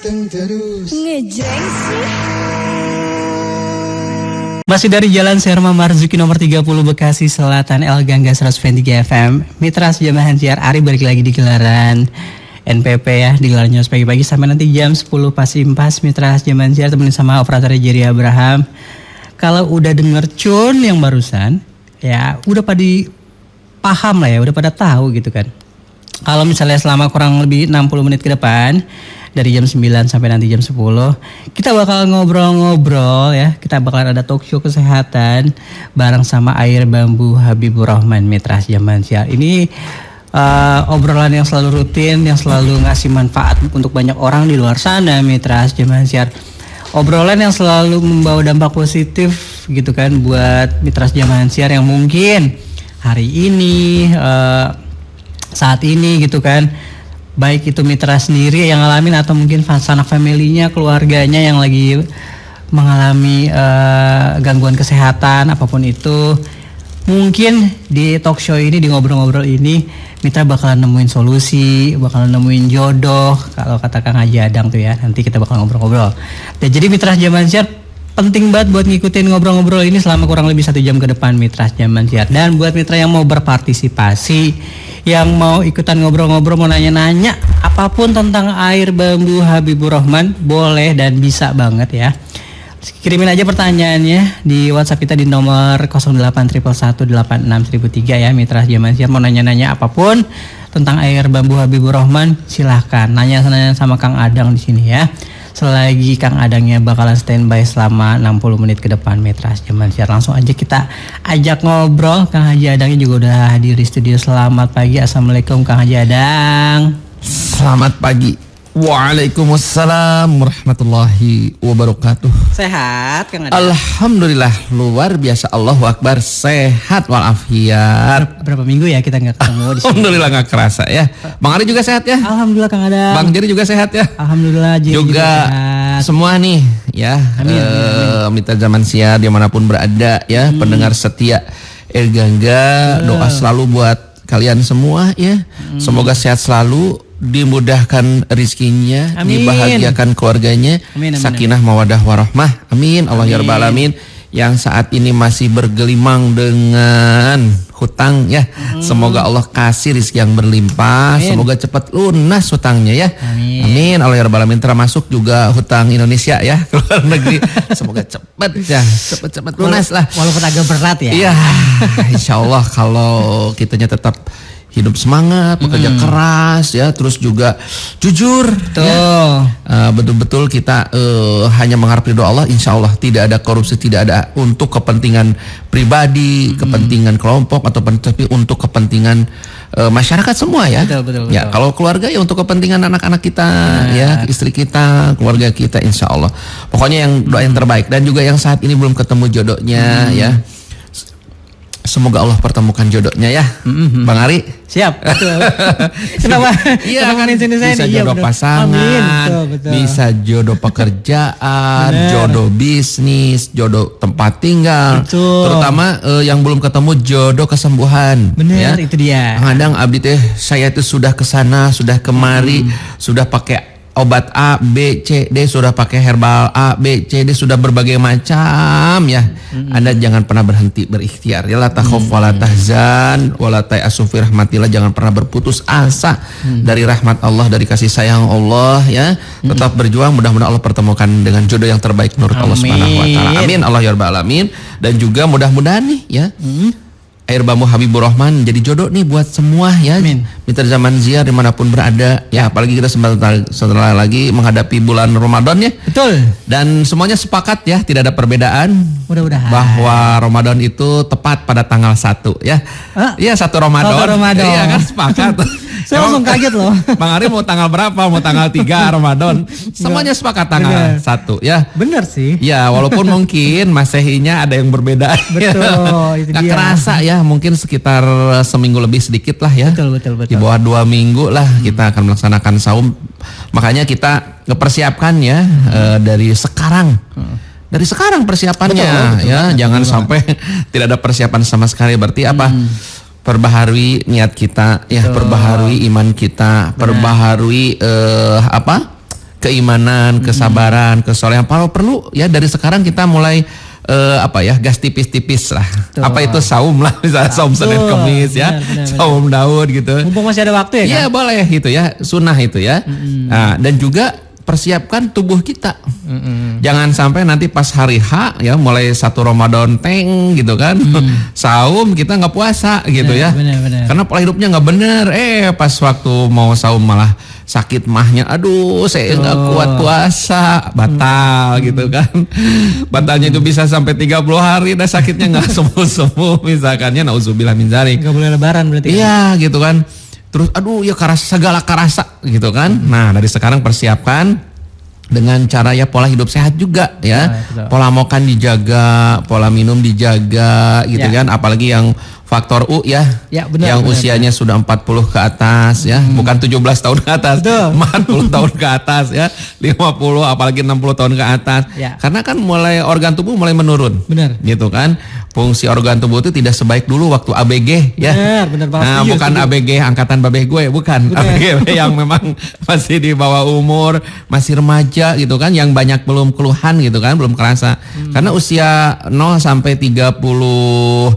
Ganteng terus. Ngejreng sih. Masih dari Jalan Serma Marzuki nomor 30 Bekasi Selatan, El Gangga 123 FM. Mitra Sejamaah NCR Ari balik lagi di gelaran NPP ya, di gelaran news pagi-pagi sampai nanti jam 10 pas impas. Mitra Sejamaah NCR temenin sama operatornya Jerry Abraham. Kalau udah denger Cun yang barusan, ya udah pada paham lah ya, udah pada tahu gitu kan. Kalau misalnya selama kurang lebih 60 menit ke depan, dari jam 9 sampai nanti jam 10, kita bakal ngobrol-ngobrol ya. Kita bakal ada talk show kesehatan bareng sama Air Bambu Habibur Rahman, Mitra Sejamaah NCR. Ini obrolan yang selalu rutin, yang selalu ngasih manfaat untuk banyak orang di luar sana, Mitra Sejamaah NCR. Obrolan yang selalu membawa dampak positif gitu kan buat Mitra Sejamaah NCR yang mungkin hari ini, saat ini gitu kan, baik itu mitra sendiri yang ngalamin atau mungkin sanak familinya, keluarganya yang lagi mengalami gangguan kesehatan apapun itu. Mungkin di talk show ini, di ngobrol-ngobrol ini, Mitra bakalan nemuin solusi, bakalan nemuin jodoh. Kalau kata Kang Haji Adang tuh ya, nanti kita bakal ngobrol-ngobrol. Dan jadi Mitra Sejamaah NCR penting banget buat ngikutin ngobrol-ngobrol ini selama kurang lebih 1 jam ke depan, Mitra Sejamaah NCR. Dan buat mitra yang mau berpartisipasi, yang mau ikutan ngobrol-ngobrol, mau nanya-nanya apapun tentang Air Bambu Habibur Rahman, boleh dan bisa banget ya. Kirimin aja pertanyaannya di WhatsApp kita di nomor 0811186003 ya, Mitra Sejamaah NCR. Mau nanya-nanya apapun tentang Air Bambu Habibur Rahman, silahkan nanya sama Kang Adang di sini ya. Selagi Kang Adangnya bakalan standby selama 60 menit ke depan, Mitra Sejamaah NCR. Langsung aja kita ajak ngobrol. Kang Haji Adangnya juga udah hadir di studio. Selamat pagi, Assalamualaikum Kang Haji Adang. Selamat pagi. Waalaikumsalam warahmatullahi wabarakatuh. Sehat Kang Adang? Alhamdulillah, luar biasa, Allahu Akbar, sehat walafiat. Berapa minggu ya kita nggak ketemu di sini? Alhamdulillah nggak kerasa ya. Bang Ari juga sehat ya? Alhamdulillah Kang Adang. Bang Jerry juga sehat ya? Alhamdulillah Jerry juga sehat. Semua nih ya. Amin. Mitra Zaman Siar dimanapun berada ya, pendengar setia El Gangga, doa selalu buat kalian semua ya. Semoga sehat selalu, dimudahkan rizkinya, amin. Dibahagiakan keluarganya, amin, sakinah mawadah warahmah, amin. Allah ya rabbal alamin. Yang saat ini masih bergelimang dengan hutang ya, semoga Allah kasih rizki yang berlimpah, amin. Semoga cepat lunas hutangnya ya, amin, amin. Allah ya rabbal alamin. Termasuk juga hutang Indonesia ya ke luar negeri, semoga cepat ya, cepat lunas lah, walaupun agak berat ya. Iya, insya Allah kalau kitanya tetap hidup semangat, bekerja keras ya, terus juga jujur. Betul. Ya. Betul-betul kita hanya mengharap ridho Allah, insya Allah tidak ada korupsi, tidak ada untuk kepentingan pribadi, kepentingan kelompok ataupun tapi untuk kepentingan masyarakat semua ya. Betul. Ya, kalau keluarga ya untuk kepentingan anak-anak kita, ya, istri kita, keluarga kita, insya Allah. Pokoknya yang doa yang terbaik. Dan juga yang saat ini belum ketemu jodohnya ya, semoga Allah pertemukan jodohnya ya, Bang Ari. Siap. Betul. Kenapa? Iya kan, bisa jodoh pasangan, amin. Betul. Bisa jodoh pekerjaan, bener. Jodoh bisnis, jodoh tempat tinggal. Betul. Terutama yang belum ketemu jodoh kesembuhan. Benar, ya. itu dia. Kadang abdi teh saya itu sudah kesana, sudah kemari, sudah pakai obat A, B, C, D, sudah pakai herbal A, B, C, D, sudah berbagai macam ya. Anda jangan pernah berhenti berikhtiar. Ya la takhaf wa la tahzan wa la ta'asu fi rahmatillah. Jangan pernah berputus asa dari rahmat Allah, dari kasih sayang Allah ya. Tetap berjuang, mudah-mudahan Allah pertemukan dengan jodoh yang terbaik menurut Allah Subhanahu wa taala. Amin. Allah ya rabbal alamin. Dan juga mudah-mudahan nih ya, Air Bambu Habibur Rahman jadi jodoh nih buat semua ya. Amin. Mitra Zaman Siar dimanapun berada ya, apalagi kita sebentar lagi menghadapi bulan Ramadan ya. Betul. Dan semuanya sepakat ya, tidak ada perbedaan. Mudah-mudahan Bahwa Ramadan itu tepat pada tanggal 1 ya. Iya, 1 Ramadan. Oh, Ramadan. Iya kan, sepakat. Saya langsung kaget loh. Bang Ari mau tanggal berapa? Mau tanggal 3 Ramadan. Semuanya sepakat tanggal 1 ya. Bener sih. Ya, walaupun mungkin Masehinya ada yang berbeda. Betul, itu Gak dia. kerasa ya, mungkin sekitar seminggu lebih sedikit lah ya. Betul. Di bawah 2 minggu lah kita akan melaksanakan saum. Makanya kita mempersiapkan ya dari sekarang. Dari sekarang persiapannya betul, ya, jangan sampai tidak ada persiapan sama sekali. Berarti apa? Perbaharui niat kita ya, perbaharui iman kita, perbaharui keimanan, kesabaran, kesolehan. Kalau perlu ya dari sekarang kita mulai gas tipis-tipis lah. Betul. Apa itu saum lah, misalnya saum Senin Kemis ya, benar. saum Daud gitu. Mumpung masih ada waktu ya kan? Iya boleh gitu ya, sunnah itu ya. Nah, dan juga persiapkan tubuh kita. Jangan sampai nanti pas hari H ya mulai 1 Ramadan gitu kan. Saum kita nggak puasa gitu ya. Benar. Karena pola hidupnya nggak bener. Pas waktu mau saum malah sakit mahnya. Aduh, saya nggak kuat puasa, batal gitu kan. Batalnya itu bisa sampai 30 hari dan sakitnya nggak sembuh-sembuh misalkannya, nauzubillah min dzalik. Nggak boleh lebaran berarti. Iya gitu kan. Terus aduh ya segala karasa gitu kan. Nah dari sekarang persiapkan dengan cara ya pola hidup sehat juga ya. Pola makan dijaga, pola minum dijaga gitu kan. Apalagi yang faktor U ya, benar, yang usianya sudah 40 ke atas ya, bukan 17 tahun ke atas, 40 tahun ke atas ya, 50 apalagi 60 tahun ke atas. Karena kan mulai organ tubuh mulai menurun. Benar. Gitu kan. Fungsi organ tubuh itu tidak sebaik dulu waktu ABG ya. Benar banget. Nah, bukan ABG angkatan babeh gue, bukan. ABG yang memang masih di bawah umur, masih remaja gitu kan, yang banyak belum keluhan gitu kan, belum kerasa. Karena usia 0 sampai 32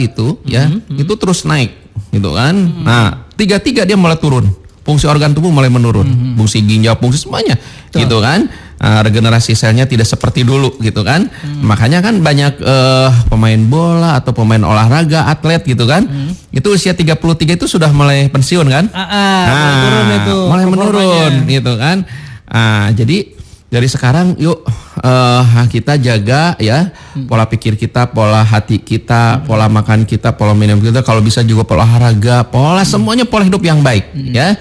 itu ya, itu terus naik gitu kan. Nah, 33 dia mulai turun. Fungsi organ tubuh mulai menurun. Fungsi ginjal, fungsi semuanya gitu kan. Regenerasi selnya tidak seperti dulu gitu kan. Makanya kan banyak pemain bola atau pemain olahraga, atlet gitu kan. Itu usia 33 itu sudah mulai pensiun kan. Mulai menurun gitu kan. Jadi dari sekarang yuk kita jaga ya pola pikir kita, pola hati kita, pola makan kita, pola minum kita, kalau bisa juga pola olahraga, semuanya pola hidup yang baik ya.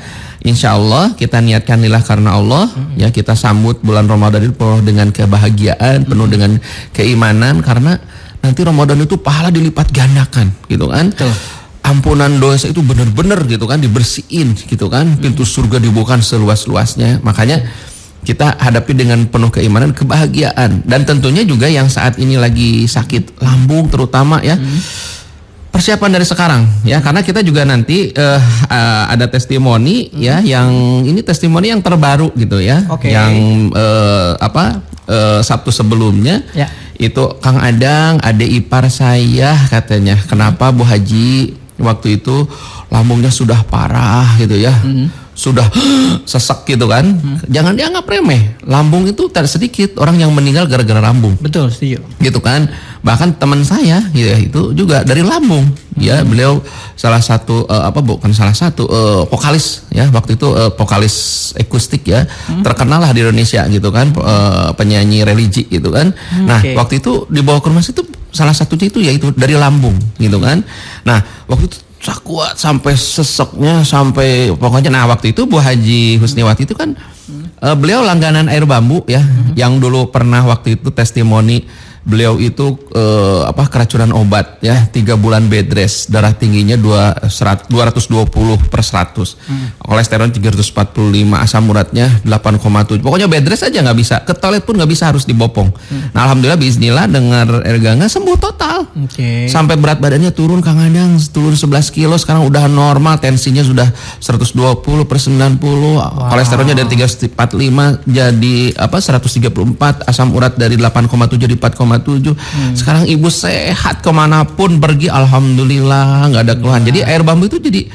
Insya Allah kita niatkan lillah karena Allah ya, kita sambut bulan Ramadan itu penuh dengan kebahagiaan, penuh dengan keimanan, karena nanti Ramadan itu pahala dilipat gandakan gitu kan. Ampunan dosa itu benar-benar gitu kan dibersihin gitu kan, pintu surga dibukakan seluas-luasnya. Makanya kita hadapi dengan penuh keimanan, kebahagiaan, dan tentunya juga yang saat ini lagi sakit lambung terutama ya. Persiapan dari sekarang ya, karena kita juga nanti ada testimoni ya, yang ini testimoni yang terbaru gitu ya, yang Sabtu sebelumnya itu Kang Adang, adik ipar saya katanya, kenapa Bu Haji waktu itu lambungnya sudah parah gitu ya, sudah sesek gitu kan. Jangan dianggap remeh, lambung itu tak sedikit orang yang meninggal gara-gara lambung. Betul, setuju. Gitu kan. Bahkan teman saya ya itu juga dari lambung. Ya, beliau salah satu vokalis ya, waktu itu vokalis akustik ya, terkenal lah di Indonesia gitu kan, penyanyi religi gitu kan. Nah, waktu itu dibawa ke rumah itu salah satunya itu yaitu dari lambung gitu kan. Nah, waktu itu kuat sampai seseknya, sampai pokoknya. Nah, waktu itu Bu Haji Husniwati itu kan beliau langganan air bambu ya, yang dulu pernah waktu itu testimoni beliau itu keracunan obat ya, 3 bulan bed rest, darah tingginya 220/100, kolesterol 345, asam uratnya 8,7, pokoknya bed rest aja nggak bisa, ke toilet pun nggak bisa, harus dibopong. Nah, alhamdulillah bismillah dengar Erganga sembuh total. Sampai berat badannya turun, Kang Adang turun 11 kilo, sekarang udah normal, tensinya sudah 120/90, kolesterolnya dari 345 jadi 134, asam urat dari 8,7 jadi 4,7. Sekarang ibu sehat, kemanapun pergi alhamdulillah nggak ada keluhan. Jadi air bambu itu jadi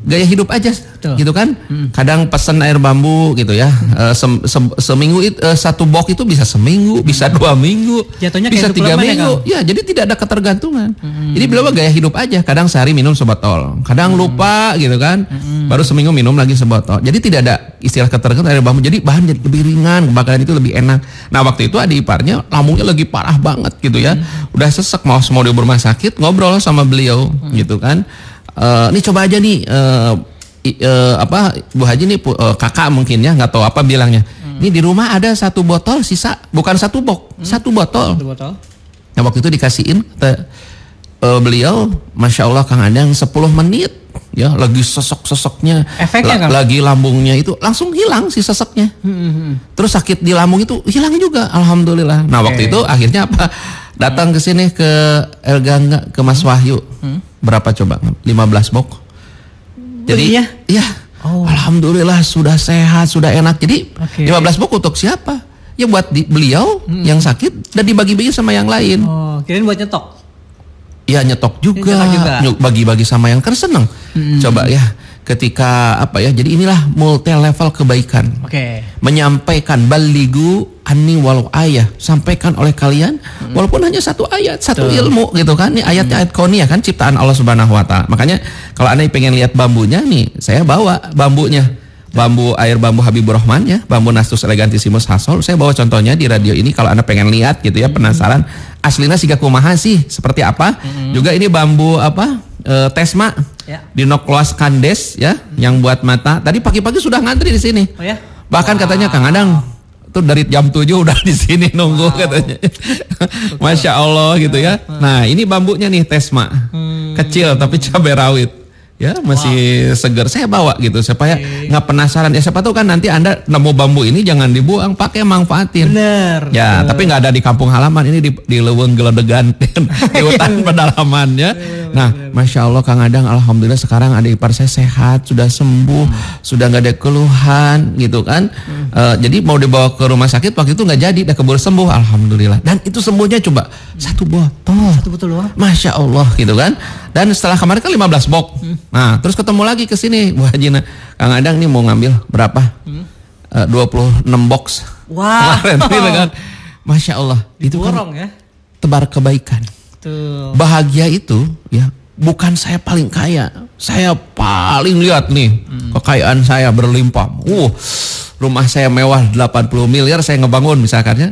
gaya hidup aja gitu kan. Kadang pesan air bambu gitu ya, seminggu satu box itu bisa seminggu, bisa 2 minggu, jatuhnya bisa 3 minggu ya, jadi tidak ada ketergantungan. Jadi beliau gaya hidup aja, kadang sehari minum sebotol, kadang lupa gitu kan, baru seminggu minum lagi sebotol. Jadi tidak ada istilah ketergantungan air bambu, jadi bahan jadi lebih ringan, makanan itu lebih enak. Nah, waktu itu adik iparnya lambungnya lagi parah banget gitu ya, udah sesek, mau di rumah sakit, ngobrol sama beliau gitu kan. Ini coba aja nih Bu Haji nih, kakak mungkin ya, nggak tahu apa bilangnya. Ini di rumah ada 1 botol sisa, bukan 1 box, 1 botol. Nah, waktu itu dikasihin beliau, masya Allah Kang Adang 10 menit ya, lagi sesek-seseknya, lagi lambungnya itu langsung hilang si seseknya. Terus sakit di lambung itu hilang juga, alhamdulillah. Nah, waktu itu akhirnya datang ke sini ke Erganga, ke Mas Wahyu. Berapa coba? 15 box. Jadi ya Alhamdulillah sudah sehat, sudah enak. Jadi Oke. 15 box untuk siapa? Ya buat beliau yang sakit dan dibagi-bagi sama yang lain. Oh, kirain buat nyetok. Ya nyetok juga, Nyetok juga. bagi-bagi sama yang kan seneng. Coba ya, ketika apa ya? Jadi inilah multi level kebaikan. Oke. Menyampaikan baligu ani walau ayah, sampaikan oleh kalian walaupun hanya satu ayat, satu ilmu gitu kan. Ini ayatnya ayat kauniyah kan, ciptaan Allah Subhanahu wa taala. Makanya kalau Anda pengen lihat bambunya nih, saya bawa bambunya. Bambu air bambu Habibur Rahman ya, bambu Nastus elegantissimus Hasol. Saya bawa contohnya di radio ini kalau Anda pengen lihat gitu ya, penasaran aslinya siga kumaha sih seperti apa. Juga ini bambu apa? Tesma. Ya. Dinokloas kandes ya, yang buat mata. Tadi pagi-pagi sudah ngantri di sini. Oh ya. Bahkan katanya Kang Adang tuh dari jam 7 udah di sini nunggu katanya. Masya Allah gitu ya. Nah, ini bambunya nih Tesma. Kecil tapi cabai rawit. Ya, masih segar. Saya bawa gitu supaya nggak penasaran. Ya siapa tahu kan nanti Anda nemu bambu ini jangan dibuang, pakai manfaatin. Bener. Ya, tapi nggak ada di kampung halaman, ini di Leuweung Geledegan di hutan pedalamannya. Nah, Masya Allah Kang Adang, alhamdulillah sekarang adik ipar saya sehat, sudah sembuh, sudah nggak ada keluhan gitu kan. Jadi mau dibawa ke rumah sakit waktu itu nggak jadi, udah keburu sembuh, alhamdulillah. Dan itu sembuhnya coba satu botol. Satu botol doang. Masya Allah gitu kan. Dan setelah kemarin kan 15 box. Nah, terus ketemu lagi ke sini, Bu Haji. Kang Adang nih mau ngambil berapa? 26 box. Wah. Kemarin gitu kan. Masya Allah, itu Borong kan ya. tebar kebaikan. Tuh. Bahagia itu ya bukan saya paling kaya, saya paling lihat nih kekayaan saya berlimpah. Rumah saya mewah 80 miliar saya ngebangun misalkan ya.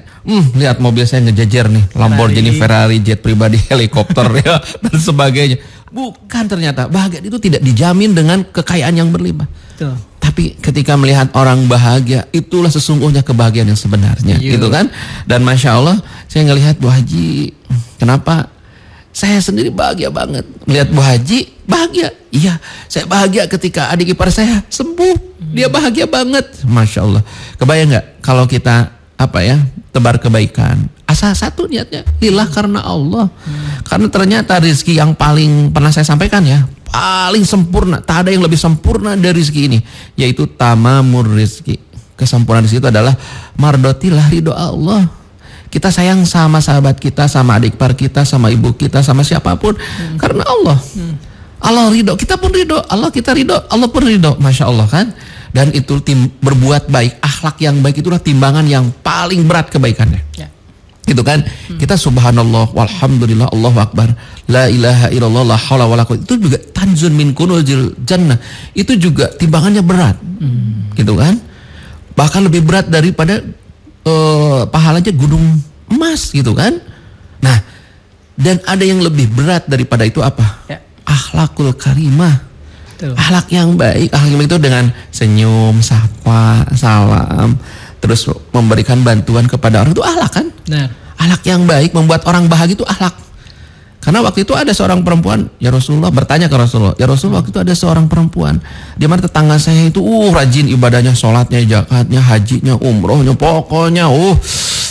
Lihat mobil saya ngejejer nih, Lamborghini, Ferrari, jet pribadi, helikopter ya dan sebagainya. Bukan, ternyata bahagia itu tidak dijamin dengan kekayaan yang berlimpah. Tuh. Tapi ketika melihat orang bahagia, itulah sesungguhnya kebahagiaan yang sebenarnya, gitu kan? Dan Masya Allah, saya ngelihat Bu Haji, kenapa? Saya sendiri bahagia banget melihat Bu Haji bahagia. Iya, saya bahagia ketika adik ipar saya sembuh. Dia bahagia banget, Masya Allah. Kebayang nggak kalau kita apa ya tebar kebaikan? Asal satu niatnya, lillah karena Allah. Karena ternyata rezeki yang paling pernah saya sampaikan ya, paling sempurna, tak ada yang lebih sempurna dari rezeki ini, yaitu tamamur rezeki. Kesempurnaan rezeki itu adalah mardotilah ridho Allah. Kita sayang sama sahabat kita, sama adik ipar kita, sama ibu kita, sama siapapun karena Allah. Allah ridho, kita pun ridho, Allah kita ridho, Allah pun ridho, Masya Allah kan. Dan itu berbuat baik, akhlak yang baik itulah timbangan yang paling berat kebaikannya. Ya. Gitu kan. Kita subhanallah walhamdulillah Allahu akbar la ilaha illallah la haula wala quwwata, itu juga tanzun min kunuzil jannah, itu juga timbangannya berat. Gitu kan. Bahkan lebih berat daripada pahalanya gunung emas gitu kan. Nah, dan ada yang lebih berat daripada itu apa? Ya. Akhlakul karimah. Tuh. Akhlak yang baik, akhlak yang baik itu dengan senyum, sapa, salam, terus memberikan bantuan kepada orang, itu akhlak kan? Nah. Akhlak yang baik membuat orang bahagia itu akhlak. Karena waktu itu ada seorang perempuan, ya Rasulullah bertanya ke Rasulullah, ya Rasulullah waktu itu ada seorang perempuan, di mana tetangga saya itu rajin ibadahnya, sholatnya, zakatnya, hajinya, umrohnya, pokoknya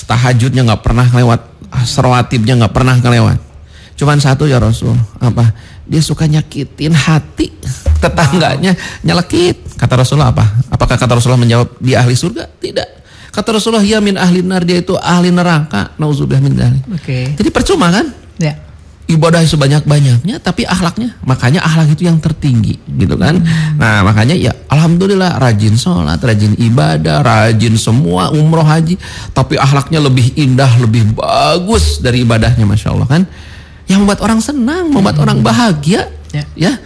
tahajudnya nggak pernah lewat, rawatibnya nggak pernah kelewat. Cuman satu ya Rasul, apa? Dia suka nyakitin hati tetangganya, nyelekit. Kata Rasulullah apa? Apakah kata Rasulullah menjawab dia ahli surga? Tidak. Kata Rasulullah ya min ahli nar, dia itu ahli neraka. Nauzubillah min dzalik. Oke. Jadi percuma kan? Ya. Ibadah sebanyak-banyaknya tapi akhlaknya, makanya akhlak itu yang tertinggi gitu kan. Nah makanya ya alhamdulillah rajin sholat, rajin ibadah, rajin semua umroh haji, tapi akhlaknya lebih indah, lebih bagus dari ibadahnya, Masya Allah kan. Yang membuat orang senang, membuat orang bahagia ya.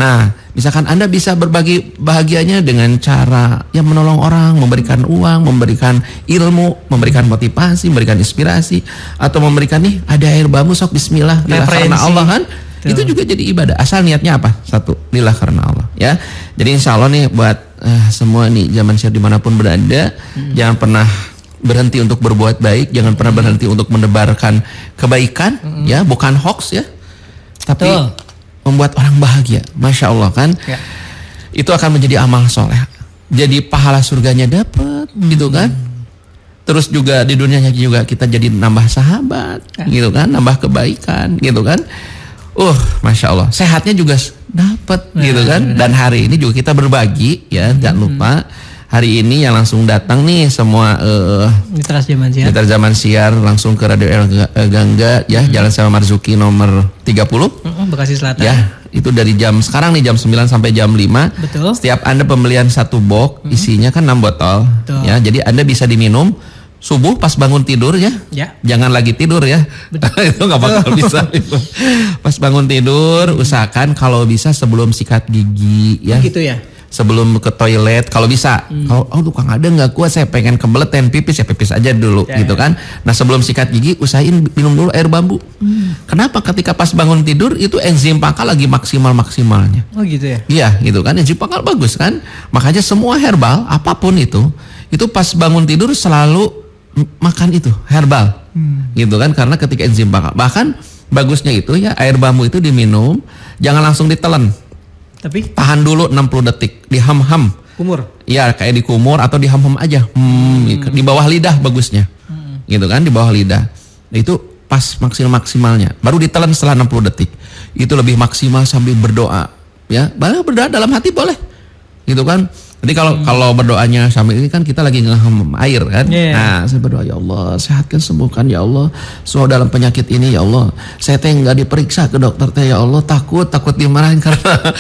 Nah misalkan Anda bisa berbagi bahagianya dengan cara yang menolong orang, memberikan uang, memberikan ilmu, memberikan motivasi, memberikan inspirasi, atau memberikan nih ada air bambu sok bismillah lillah karena Allah kan. Tuh. Itu juga jadi ibadah, asal niatnya apa? Satu, lillah karena Allah ya. Jadi insya Allah nih buat semua nih zaman share dimanapun berada, jangan pernah berhenti untuk berbuat baik, jangan pernah berhenti untuk menebarkan kebaikan ya, bukan hoax ya, tapi membuat orang bahagia, Masya Allah kan. Ya. Itu akan menjadi amal soleh, jadi pahala surganya dapat gitu kan. Terus juga di dunianya juga kita jadi nambah sahabat gitu kan, nambah kebaikan gitu kan. Masya Allah, sehatnya juga dapat gitu kan. Dan hari ini juga kita berbagi ya, jangan lupa hari ini yang langsung datang nih semua Mitra Zaman Siar. Mitra Zaman Siar langsung ke Radio El Gangga ya, Jalan Sema Marzuki nomor 30. Bekasi Selatan. Ya, itu dari jam sekarang nih jam 9 sampai jam 5. Betul. Setiap Anda pembelian satu box isinya kan 6 botol. Betul. Ya, jadi Anda bisa diminum subuh pas bangun tidur ya. Ya. Jangan lagi tidur ya. Itu nggak bakal bisa itu. Pas bangun tidur usahakan kalau bisa sebelum sikat gigi ya. Gitu ya. Sebelum ke toilet kalau bisa. Kalau Kang ada nggak kuat saya pengen kebelet pengen pipis ya pipis aja dulu gitu kan. Nah sebelum sikat gigi usahain minum dulu air bambu. Kenapa? Ketika pas bangun tidur itu enzim pakal lagi maksimalnya. Oh gitu ya. Iya gitu kan, enzim pakal bagus kan. Makanya semua herbal apapun itu pas bangun tidur selalu makan itu herbal. Gitu kan, karena ketika enzim pakal bahkan bagusnya itu ya air bambu itu diminum jangan langsung ditelan. Tapi Tahan dulu 60 detik, diham-ham. kumur. Iya, kayak dikumur atau diham-ham aja. Di bawah lidah bagusnya. Gitu kan, di bawah lidah. Nah, itu pas maksimalnya. Baru ditelan setelah 60 detik. Itu lebih maksimal sambil berdoa. Ya, berdoa dalam hati boleh. Gitu kan. Jadi kalau berdoanya sambil ini kan kita lagi ngeham air kan. Nah, saya berdoa ya Allah, sehatkan sembuhkan ya Allah semua dalam penyakit ini ya Allah. Saya teh nggak diperiksa ke dokter teh ya Allah, takut dimarahin karena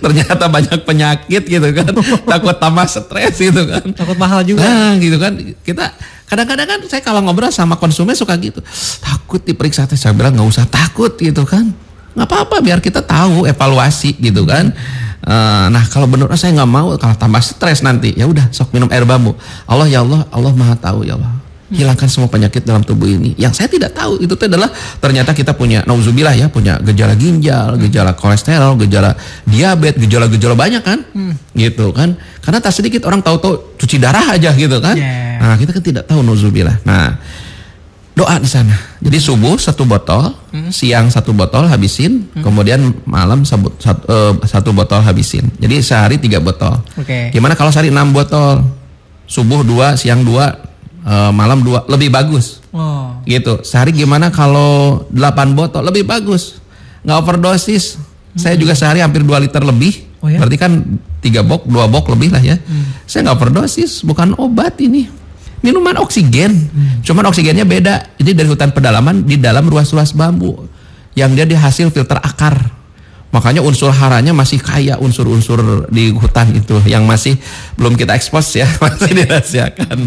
ternyata banyak penyakit gitu kan. Takut tambah stres gitu kan. Takut mahal juga. Nah, gitu kan. Kita kadang-kadang kan saya kalau ngobrol sama konsumen suka gitu. Takut diperiksa teh, saya bilang nggak usah takut gitu kan. Nggak apa-apa biar kita tahu evaluasi gitu kan. Nah kalau benar saya nggak mau kalau tambah stres nanti ya udah sok minum air bambu. Allah ya Allah, Allah maha tahu ya Allah. Hilangkan semua penyakit dalam tubuh ini. Yang saya tidak tahu itu adalah ternyata kita punya nauzubillah ya, punya gejala ginjal, gejala kolesterol, gejala diabetes, gejala-gejala banyak kan, gitu kan. Karena tak sedikit orang tahu-tahu cuci darah aja gitu kan. Nah kita kan tidak tahu nauzubillah. Nah doa di sana. Jadi subuh 1 botol, siang 1 botol habisin, kemudian malam 1 botol habisin. Jadi sehari 3 botol. Gimana kalau sehari 6 botol? Subuh 2, siang 2, malam 2, lebih bagus. Gitu. Sehari gimana kalau 8 botol? Lebih bagus. Nggak overdosis. Saya juga sehari hampir 2 liter lebih. Berarti kan 3 box, 2 box lebih lah ya. Saya nggak overdosis, bukan obat ini. Minuman oksigen, cuman oksigennya beda. Ini dari hutan pedalaman di dalam ruas-ruas bambu yang dia dihasil filter akar. Makanya unsur haranya masih kaya unsur-unsur di hutan itu yang masih belum kita ekspos ya, masih dirahasiakan.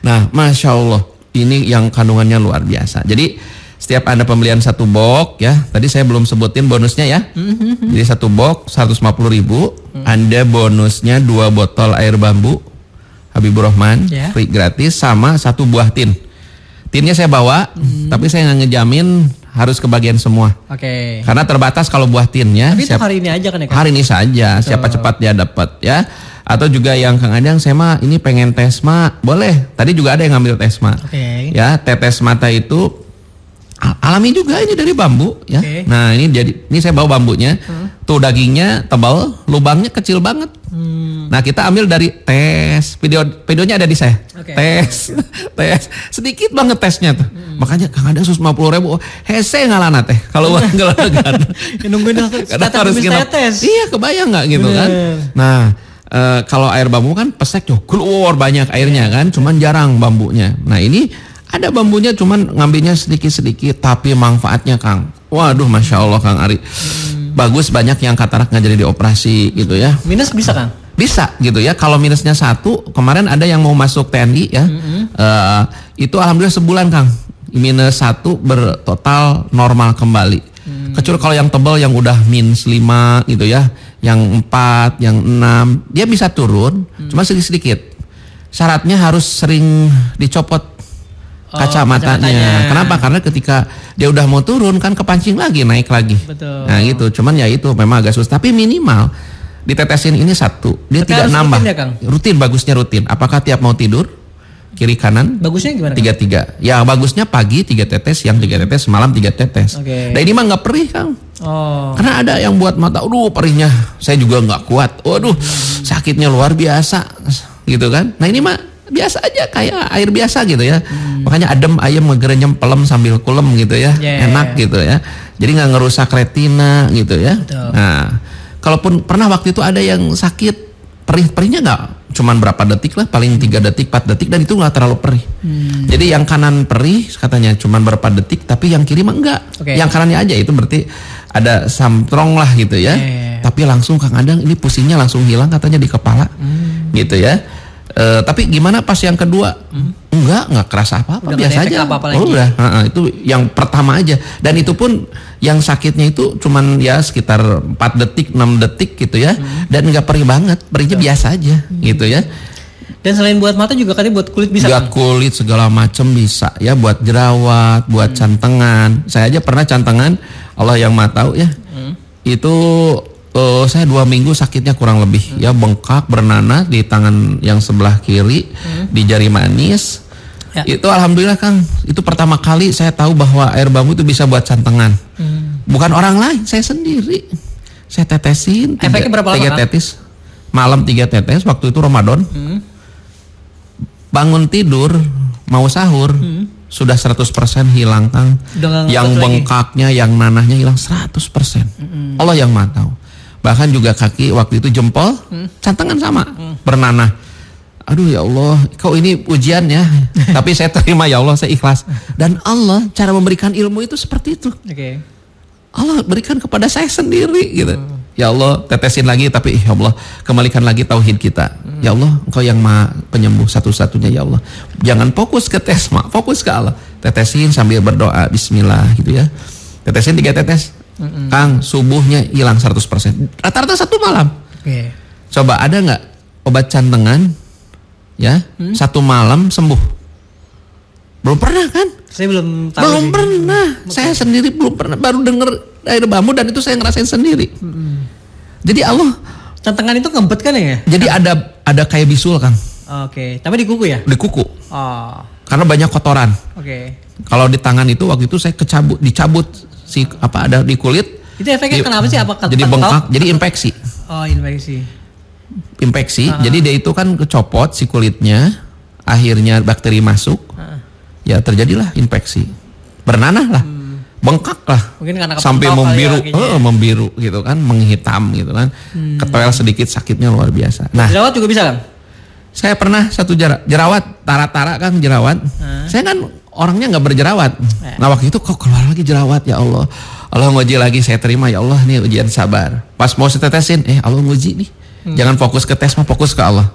Nah, masya Allah, ini yang kandungannya luar biasa. Jadi setiap Anda pembelian 1 box ya, tadi saya belum sebutin bonusnya ya. Jadi 1 box 150.000, Anda bonusnya 2 botol air bambu Habibur Rahman, free gratis sama 1 buah tin. Tinnya saya bawa, tapi saya nggak ngejamin harus kebagian semua. Karena terbatas kalau buah tinnya. Tapi itu hari ini aja kan ya? Hari ini saja, siapa cepat dia dapat ya. Atau juga yang Kang Adang, saya mah ini pengen tesma, boleh. Tadi juga ada yang ngambil tesma. Ya, tetes mata itu alami juga ini dari bambu ya. Nah ini saya bawa bambunya. Tuh dagingnya tebal, lubangnya kecil banget. Nah kita ambil dari tes, videonya ada di saya. Tes sedikit banget tesnya tuh. Makanya Kang ada 150.000, hese ngalana teh kalau uang gelagan. Nungguin harus tes. Iya kebayang nggak gitu kan. Nah kalau air bambu kan pesek keluar banyak airnya kan, cuman jarang bambunya. Nah ini ada bambunya cuman ngambilnya sedikit-sedikit, tapi manfaatnya Kang. Waduh masya Allah Kang Ari. Bagus, banyak yang katarak nggak jadi dioperasi gitu ya. Minus bisa Kang? Bisa gitu ya. Kalau minusnya 1, kemarin ada yang mau masuk TNI ya. Itu alhamdulillah sebulan Kang. Minus 1 bertotal normal kembali. Kecuali kalau yang tebal yang udah minus 5 gitu ya. Yang 4, yang 6. Dia bisa turun, cuma sedikit-sedikit. Syaratnya harus sering dicopot kacamatanya. Kenapa? Karena ketika dia udah mau turun kan kepancing lagi, naik lagi. Nah gitu. Cuman ya itu memang agak susah. Tapi minimal ditetesin ini 1. Dia tidak nambah. Rutin, ya, Kang? Rutin, bagusnya rutin. Apakah tiap mau tidur? Kiri kanan? Bagusnya gimana? 3-3. Ya bagusnya pagi 3 tetes, siang 3 tetes, malam 3 tetes. Nah ini mah nggak perih Kang. Karena ada yang buat mata, perihnya saya juga nggak kuat. Waduh, sakitnya luar biasa, gitu kan? Nah ini mah biasa aja kayak air biasa gitu ya. Makanya adem ayam ngegerenyem pelem sambil kulem gitu ya. Enak gitu ya. Jadi nggak ngerusak retina gitu ya. Nah kalaupun pernah waktu itu ada yang sakit, perihnya nggak cuman berapa detik lah, paling 3 detik 4 detik, dan itu nggak terlalu perih. Jadi yang kanan perih katanya cuman berapa detik, tapi yang kiri mah enggak. Yang kanannya aja itu berarti ada samtrong lah gitu ya. Tapi langsung Kang Adang ini pusingnya langsung hilang katanya di kepala gitu ya. Tapi gimana pas yang kedua? Enggak kerasa apa-apa, biasa aja. Udah, itu yang pertama aja. Dan itu pun yang sakitnya itu cuman ya sekitar 4 detik, 6 detik gitu ya. Dan enggak perih banget, perihnya biasa aja gitu ya. Dan selain buat mata juga katanya buat kulit bisa. Buat kulit segala macam bisa ya, buat jerawat, buat cantengan. Saya aja pernah cantengan, Allah yang Maha tahu ya. Itu saya 2 minggu sakitnya kurang lebih ya, bengkak bernanah di tangan yang sebelah kiri, di jari manis. Itu alhamdulillah Kang, itu pertama kali saya tahu bahwa air bambu itu bisa buat cantengan. Bukan orang lain, saya sendiri. Saya tetesin 3 tetes. Malam 3 tetes, waktu itu Ramadan. Bangun tidur mau sahur sudah 100% hilang Kang. Yang bengkaknya, yang nanahnya hilang 100%. Allah yang Maha tahu. Bahkan juga kaki waktu itu jempol, cantengan sama, bernanah. Aduh ya Allah, kau ini ujian ya. Tapi saya terima ya Allah, saya ikhlas. Dan Allah cara memberikan ilmu itu seperti itu. Allah berikan kepada saya sendiri gitu. Ya Allah, tetesin lagi, tapi ya Allah kembalikan lagi tauhid kita. Ya Allah, Engkau yang Maha penyembuh satu-satunya ya Allah. Jangan fokus ke tes, fokus ke Allah. Tetesin sambil berdoa, bismillah gitu ya. Tetesin 3 tetes. Kang, subuhnya hilang 100%. Rata-rata 1 malam. Coba ada nggak obat cantengan ya 1 malam sembuh? Belum pernah kan? Saya belum tahu. Belum pernah. Saya sendiri belum pernah. Baru denger air bambu dan itu saya ngerasain sendiri. Jadi Allah, cantengan itu ngebet kan ya? Jadi ada kayak bisul Kang. Tapi di kuku ya? Di kuku. Karena banyak kotoran. Kalau di tangan itu waktu itu saya dicabut ada di kulit. Itu efeknya kenapa sih? Apakah jadi bengkak, jadi infeksi. Infeksi. Jadi dia itu kan kecopot si kulitnya, akhirnya bakteri masuk. Ya terjadilah infeksi. Bernanah lah. Bengkak lah. Mungkin karena sampai membiru gitu kan, menghitam gitu kan. Ketewel sedikit, sakitnya luar biasa. Nah, jerawat juga bisa kan? Saya pernah satu jerawat, tara-tara kan jerawat. Saya kan orangnya nggak berjerawat. Nah waktu itu kok keluar lagi jerawat, ya Allah. Allah nguji lagi, saya terima ya Allah, nih ujian sabar. Pas mau saya tetesin, Allah nguji nih. Jangan fokus ke tes, fokus ke Allah.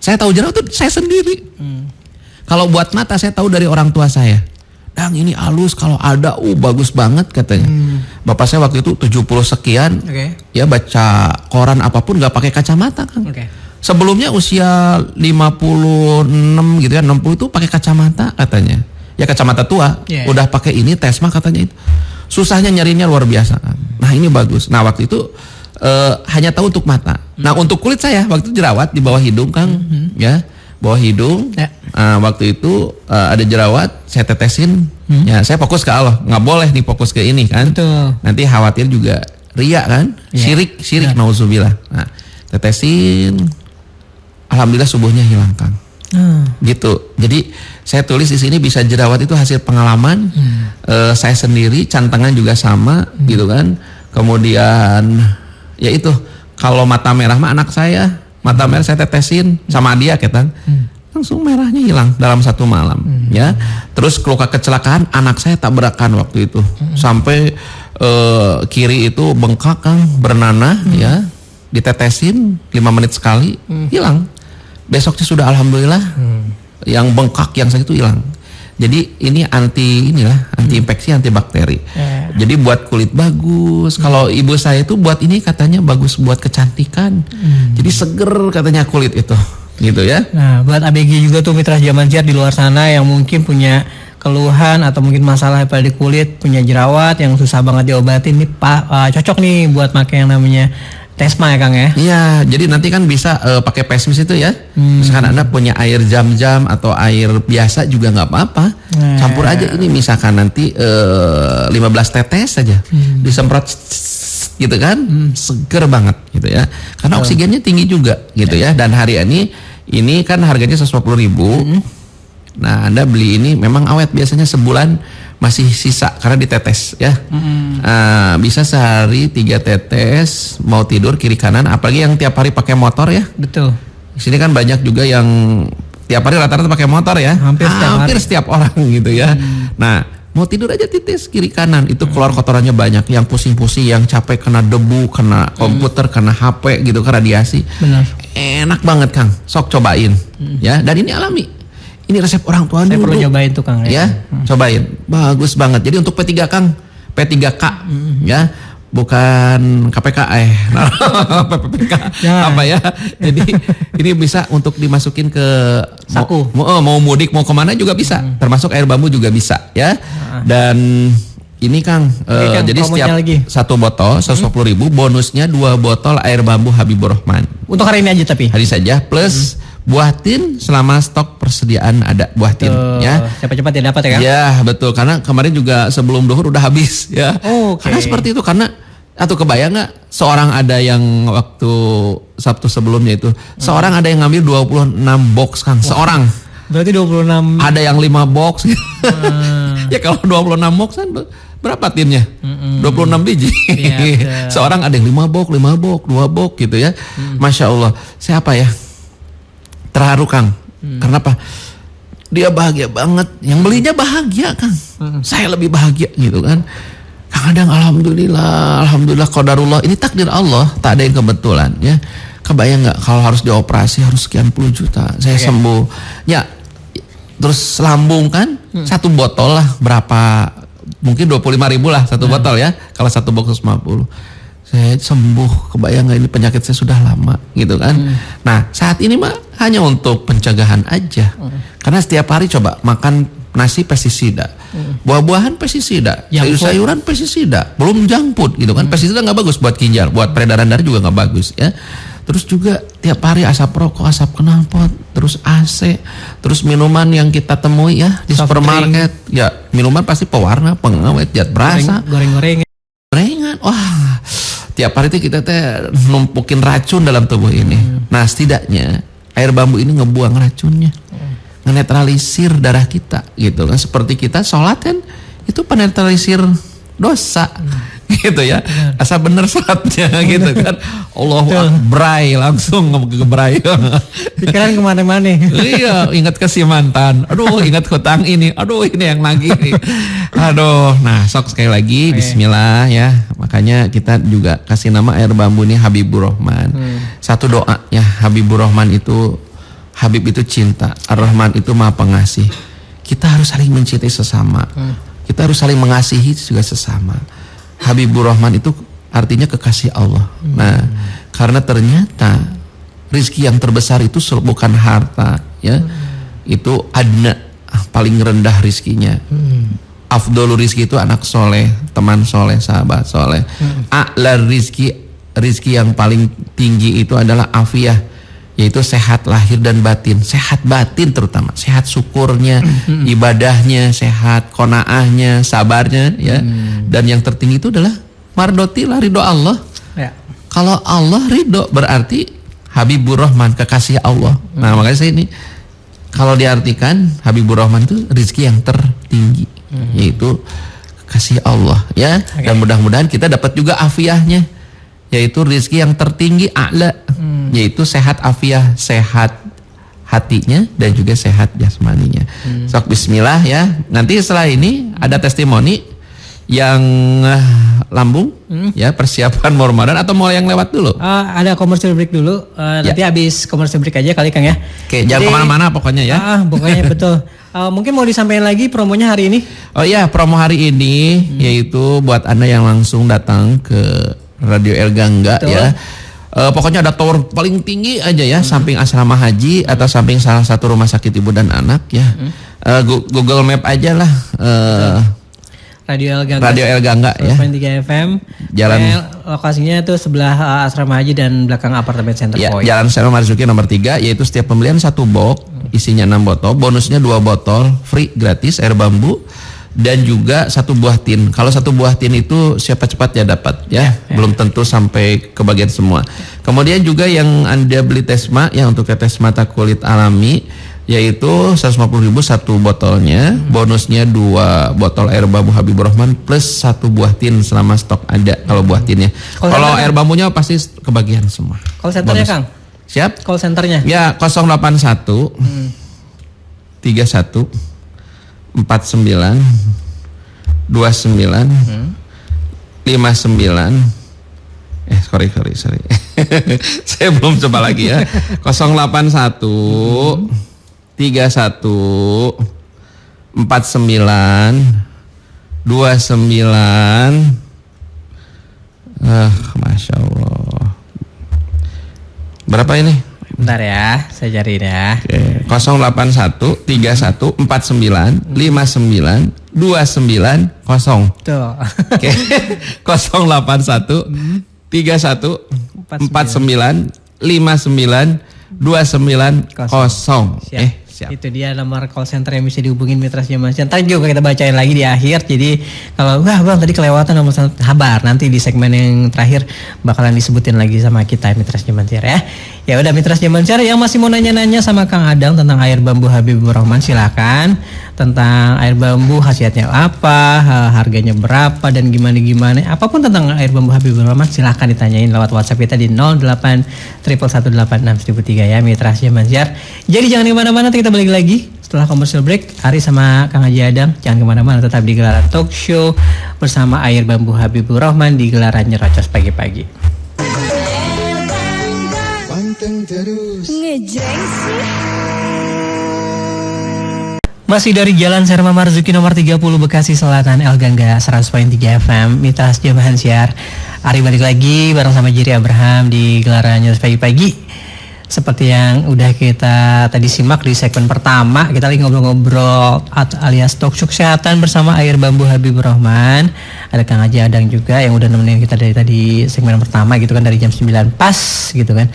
Saya tahu jerawat itu saya sendiri. Kalau buat mata saya tahu dari orang tua saya. Dang ini halus, kalau ada bagus banget katanya. Bapak saya waktu itu 70 sekian. Ya baca koran apapun nggak pakai kacamata kan. Sebelumnya usia 56 gitu ya, 60 itu pakai kacamata katanya. Ya kacamata tua, udah pakai ini tesma katanya itu. Susahnya nyarinya luar biasa kan. Nah ini bagus. Nah waktu itu hanya tahu untuk mata. Nah untuk kulit saya waktu itu jerawat di bawah hidung Kang, ya bawah hidung. Waktu itu ada jerawat, saya tetesin. Ya saya fokus ke Allah, nggak boleh nih fokus ke ini kan. Nanti khawatir juga ria kan, syirik nauzubillah. Nah tetesin. Alhamdulillah subuhnya hilang Kang. Gitu. Jadi saya tulis di sini bisa jerawat itu hasil pengalaman. Saya sendiri, cantengan juga sama gitu kan. Kemudian ya itu kalau mata merah mah anak saya, mata merah saya tetesin sama dia ketang. Langsung merahnya hilang dalam 1 malam ya. Terus keluka kecelakaan anak saya tabrakan waktu itu. Sampai kiri itu bengkak Kang, bernanah ya. Ditetesin 5 menit sekali hilang. Besoknya sudah alhamdulillah yang bengkak yang sakit itu hilang. Jadi ini anti infeksi, anti bakteri. Jadi buat kulit bagus. Kalau ibu saya itu buat ini katanya bagus buat kecantikan. Jadi seger katanya kulit itu. Gitu ya. Nah, buat ABG juga tuh mitra Zaman Siar di luar sana yang mungkin punya keluhan atau mungkin masalah pada di kulit, punya jerawat yang susah banget diobatin, ini cocok nih buat pakai yang namanya Tesma ya Kang ya? Iya, jadi nanti kan bisa pakai pesmis itu ya. Misalkan Anda punya air jam-jam atau air biasa juga nggak apa-apa. Campur aja ini misalkan nanti 15 tetes saja. Disemprot gitu kan, seger banget gitu ya. Karena oksigennya tinggi juga gitu ya. Dan hari ini kan harganya 150.000. Nah Anda beli ini memang awet, biasanya sebulan masih sisa karena ditetes ya. Bisa sehari 3 tetes mau tidur kiri kanan, apalagi yang tiap hari pakai motor ya. Betul. Di sini kan banyak juga yang tiap hari rata-rata pakai motor ya. Hampir setiap orang gitu ya. Nah, mau tidur aja titis kiri kanan itu keluar kotorannya banyak, yang pusing-pusing, yang capek kena debu, kena komputer, kena HP gitu, kena radiasi. Benar. Enak banget Kang, sok cobain ya. Dan ini alami. Ini resep orang tua Saya dulu. perlu nyobain tuh Kang Ya, cobain. Bagus banget. Jadi untuk P3 Kang, P3K ya, bukan KPK PPK Ya. apa ya. Jadi ini bisa untuk dimasukin ke Saku. mau mudik mau kemana juga bisa. Termasuk air bambu juga bisa ya. Dan ini Kang, Kang, jadi promonya setiap lagi. satu botol 150.000, bonusnya 2 botol air bambu Habibur Rahman. Untuk hari ini aja tapi. Hari saja plus buah tin selama stok persediaan ada buah tin ya. Cepat-cepat ya dapat ya Kang? Ya betul, karena kemarin juga sebelum duhur udah habis ya. Oh, oke. Karena seperti itu, karena atau kebayang nggak seorang ada yang waktu Sabtu sebelumnya itu seorang ada yang ngambil 26 box Kang. Seorang. Berarti 26. Ada yang 5 box. Ya kalau 26 box kan berapa tinnya? 26 biji. Iya, betul. Seorang ada yang 5 box, 2 box gitu ya. Masya Allah. Siapa ya? Terharu Kang. Karena apa? Dia bahagia banget. Yang belinya bahagia Kang. Saya lebih bahagia gitu kan. Kadang alhamdulillah qadarullah. Ini takdir Allah, tak ada yang kebetulan ya. Kebayang nggak kalau harus dioperasi harus sekian puluh juta. Saya sembuh. Ya. Terus lambung kan, satu botol lah berapa? Mungkin 25.000 lah satu botol ya. Kalau satu box 50. Saya sembuh, kebayang nggak ini penyakit saya sudah lama gitu kan. Nah saat ini mah hanya untuk pencegahan aja. Karena setiap hari coba makan nasi pestisida, buah-buahan pestisida, sayur-sayuran pestisida, belum junk food gitu kan. Pestisida nggak bagus buat ginjal, buat peredaran darah juga nggak bagus ya. Terus juga tiap hari asap rokok, asap knalpot, terus AC, terus minuman yang kita temui ya di supermarket, ya minuman pasti pewarna, pengawet, zat berasa, Goreng-goreng. gorengan. Wah, tiap hari itu kita numpukin racun dalam tubuh ini. Nah, setidaknya air bambu ini ngebuang racunnya, ngenetralisir darah kita, gitu kan. Seperti kita sholat kan, itu penetralisir dosa, gitu ya. Asal bener sholatnya, gitu kan. Allahu Akbar, langsung ngebray. Pikiran kemana-mana. Iya, ingat ke si mantan. Aduh, ingat hutang ini. Aduh, ini yang lagi. Aduh, nah sok sekali lagi bismillah ya. Makanya kita juga kasih nama air bambu ini Habibur Rahman. Satu doa ya, Habibur Rahman itu, Habib itu cinta, Ar-Rahman itu Maha Pengasih. Kita harus saling mencintai sesama. Kita harus saling mengasihi juga sesama. Habibur Rahman itu artinya kekasih Allah. Nah, karena ternyata rizki yang terbesar itu bukan harta ya. Itu adna, paling rendah rizkinya. Afdolul rizki itu anak soleh, teman soleh, sahabat soleh. A'la rizki yang paling tinggi itu adalah afiyah, yaitu sehat lahir dan batin. Sehat batin terutama, sehat syukurnya, ibadahnya, sehat konaahnya, sabarnya ya. Dan yang tertinggi itu adalah mardotilah, ridho Allah. Ya. Kalau Allah ridho berarti Habibur Rahman, kekasih Allah. Nah makanya saya ini kalau diartikan Habibur Rahman itu rizki yang tertinggi, yaitu kekasih Allah ya. Dan mudah-mudahan kita dapat juga afiyahnya, yaitu rizki yang tertinggi a'la, yaitu sehat afiyah, sehat hatinya dan juga sehat jasmaninya. Sok bismillah ya. Nanti setelah ini ada testimoni yang lambung ya, persiapan mau Ramadan atau mau yang lewat dulu? Ada commercial break dulu. Nanti habis commercial break aja kali Kang ya. Oke, jangan kemana-mana pokoknya ya. Pokoknya betul. Mungkin mau disampaikan lagi promonya hari ini? Oh iya, promo hari ini yaitu buat Anda yang langsung datang ke Radio El Gangga ya. Pokoknya ada tower paling tinggi aja ya, samping asrama haji atau samping salah satu rumah sakit ibu dan anak ya. Google Map aja lah. Radio El Gangga. Radio El Gangga ya. 103 FM. Jalan lokasinya itu sebelah asrama haji dan belakang apartemen Center ya, Point. Jalan Selma Marzuki nomor 3, yaitu setiap pembelian satu box isinya 6 botol, bonusnya 2 botol free gratis air bambu dan juga 1 buah tin. Kalau 1 buah tin itu siapa cepat ya dapat ya. Belum tentu sampai kebagian semua. Kemudian juga yang Anda beli Tesma ya, untuk tes mata kulit alami yaitu 150.000 satu botolnya, bonusnya 2 botol air bambu Habibur Rahman plus 1 buah tin selama stok ada kalau buah tinnya. Kalau air bambunya pasti kebagian semua. Call centernya Kang? Siap? Call centernya? Ya 081 31 49 29 59 sorry saya belum coba lagi ya. 081 31 49 29 Masya Allah. Berapa ini? Bentar ya, saya cari ya. 081 31 49 59 290. Tuh. Oke. 081 31 49 59 290. Siap. Itu dia nomor call center yang bisa dihubungin Mitra Zaman Siar. Ntar juga kita bacain lagi di akhir. Jadi kalau wah bang tadi kelewatan nomor kabar, nanti di segmen yang terakhir bakalan disebutin lagi sama kita Mitra Zaman Siar ya. Ya udah Mitra Zaman Siar yang masih mau nanya-nanya sama Kang Adang tentang air bambu Habibur Rahman, silakan. Tentang air bambu khasiatnya apa, harganya berapa dan gimana. Apapun tentang air bambu Habibur Rahman silakan ditanyain lewat WhatsApp kita di 0811186003 ya Mitra Zaman Siar. Jadi jangan kemana-mana, kita balik lagi setelah commercial break. Ari sama Kang Haji Adang jangan kemana-mana, tetap di Gelaran Talk Show bersama air bambu Habibur Rahman di Gelaran Nyerocos pagi-pagi. Panteng terus ngejreng sih. Masih dari Jalan Serma Marzuki nomor 30 Bekasi Selatan, El Gangga 100.3 FM Mitra Zaman Siar. Ari balik lagi bareng sama Jiri Abraham di Gelaran Nyerocos pagi-pagi. Seperti yang udah kita tadi simak di segmen pertama, kita lagi ngobrol-ngobrol alias talk show kesehatan bersama air bambu Habibur Rahman. Ada Kang Haji Adang juga yang udah nemenin kita dari tadi segmen pertama gitu kan, dari jam 9 pas gitu kan.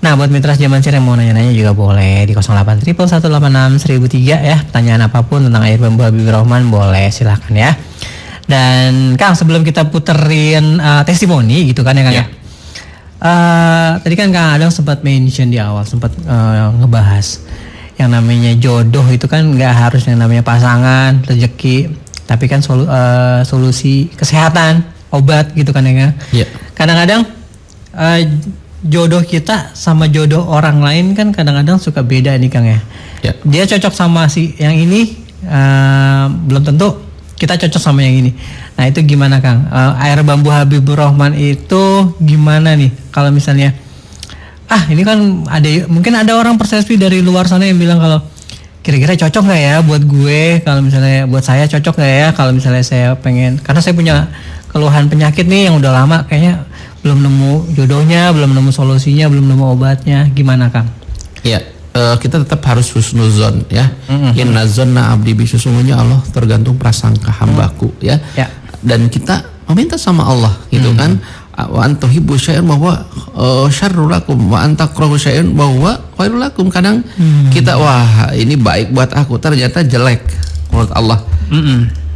Nah buat Mitra Zaman Siar yang mau nanya-nanya juga boleh di 0811861003 ya. Pertanyaan apapun tentang air bambu Habibur Rahman boleh, silakan ya. Dan Kang, sebelum kita puterin testimoni gitu kan ya Kang ya. Tadi kan Kang Adang sempat mention di awal, sempat ngebahas yang namanya jodoh itu kan nggak harus yang namanya pasangan, rezeki, tapi kan solusi kesehatan, obat gitu kan ya Kang. Yeah. Kadang-kadang jodoh kita sama jodoh orang lain kan kadang-kadang suka beda nih Kang ya. Yeah. Dia cocok sama si yang ini, belum tentu kita cocok sama yang ini. Nah itu gimana Kang? Air bambu Habibur Rahman itu gimana nih? Kalau misalnya, ini kan mungkin ada orang persepsi dari luar sana yang bilang kalau kira-kira cocok nggak ya buat gue? Kalau misalnya buat saya cocok nggak ya? Kalau misalnya saya pengen, karena saya punya keluhan penyakit nih yang udah lama, kayaknya belum nemu jodohnya, belum nemu solusinya, belum nemu obatnya. Gimana Kang? Ya. Kita tetap harus husnuzon ya. Inna zonna abdi bi, sesungguhnya Allah tergantung prasangka hambaku ya. Dan kita meminta sama Allah gitu kan. Wa antuhibbu syai'an bahwa syarrul lakum wa antakrahu syai'an bahwa khairul lakum. Kadang kita wah ini baik buat aku, ternyata jelek menurut Allah.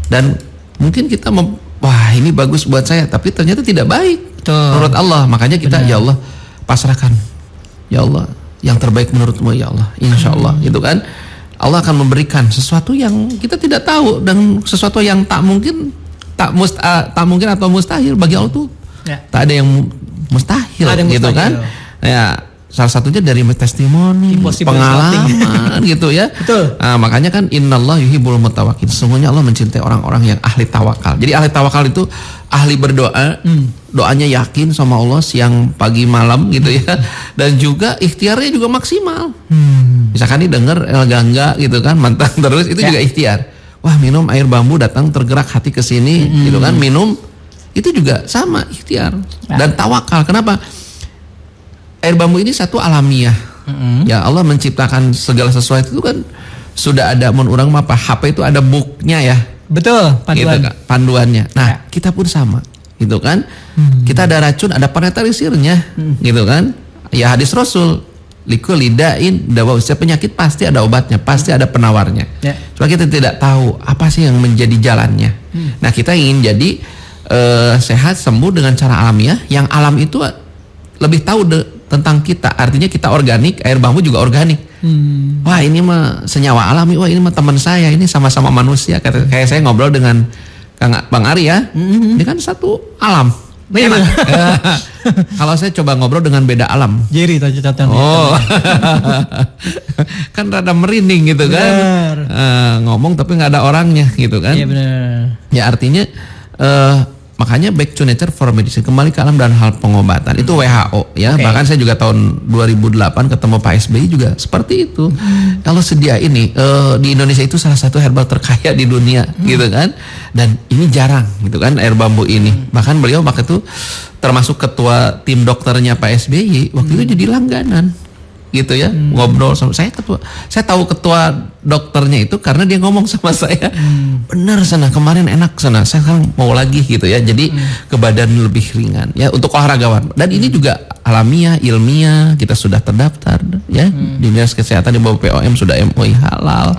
Dan mungkin kita wah ini bagus buat saya, tapi ternyata tidak baik menurut Allah. Makanya kita ya Allah pasrahkan. Ya Allah, yang terbaik menurutmu ya Allah, insya Allah gitu kan. Allah akan memberikan sesuatu yang kita tidak tahu, dan sesuatu yang tak mungkin atau mustahil bagi Allah tuh tak ada yang mustahil gitu kan. Ya salah satunya dari testimoni, pengalaman gitu ya. Betul. Nah, makanya kan innallaha yuhibbul mutawakkil, sesungguhnya Allah mencintai orang-orang yang ahli tawakal. Jadi ahli tawakal itu ahli berdoa, doanya yakin sama Allah siang pagi malam gitu ya, dan juga ikhtiarnya juga maksimal. Misalkan nih denger El Gangga gitu kan, mantap terus itu juga ikhtiar. Wah minum air bambu, datang tergerak hati ke sini gitu kan, minum itu juga sama ikhtiar dan tawakal. Kenapa? Air bambu ini satu alamiah. Ya Allah menciptakan segala sesuatu itu kan sudah ada orang apa HP itu ada booknya ya. Betul, panduan. Gitu, panduannya. Nah, kita pun sama, gitu kan? Kita ada racun, ada penetralisirnya, gitu kan? Ya hadis Rasul, liku lidain dawa, setiap penyakit pasti ada obatnya, pasti ada penawarnya. Cuma kita tidak tahu apa sih yang menjadi jalannya. Nah, kita ingin jadi sehat, sembuh dengan cara alamiah. Yang alam itu lebih tahu tentang kita. Artinya kita organik, air bambu juga organik. Wah ini mah senyawa alami, wah ini mah teman saya, ini sama-sama manusia. Kayak saya ngobrol dengan Bang Ari ya, ini kan satu alam. Enak. Kalau saya coba ngobrol dengan beda alam. Jerry catatan. Oh, kan rada merinding gitu kan. Ngomong tapi nggak ada orangnya gitu kan. Iya benar. Ya artinya makanya back to nature for medicine, kembali ke alam dan hal pengobatan itu WHO ya. Bahkan saya juga tahun 2008 ketemu Pak SBY juga seperti itu. Kalau sedia ini di Indonesia itu salah satu herbal terkaya di dunia gitu kan. Dan ini jarang gitu kan air bambu ini. Bahkan beliau waktu itu termasuk ketua tim dokternya Pak SBY waktu itu jadi langganan gitu ya, ngobrol sama saya. Saya tahu ketua dokternya itu karena dia ngomong sama saya, benar sana kemarin enak sana, saya sekarang mau lagi gitu ya. Jadi ke badan lebih ringan ya untuk olahragawan. Dan ini juga alamiah, ilmiah, kita sudah terdaftar ya di Dinas Kesehatan di bawah POM, sudah MUI halal.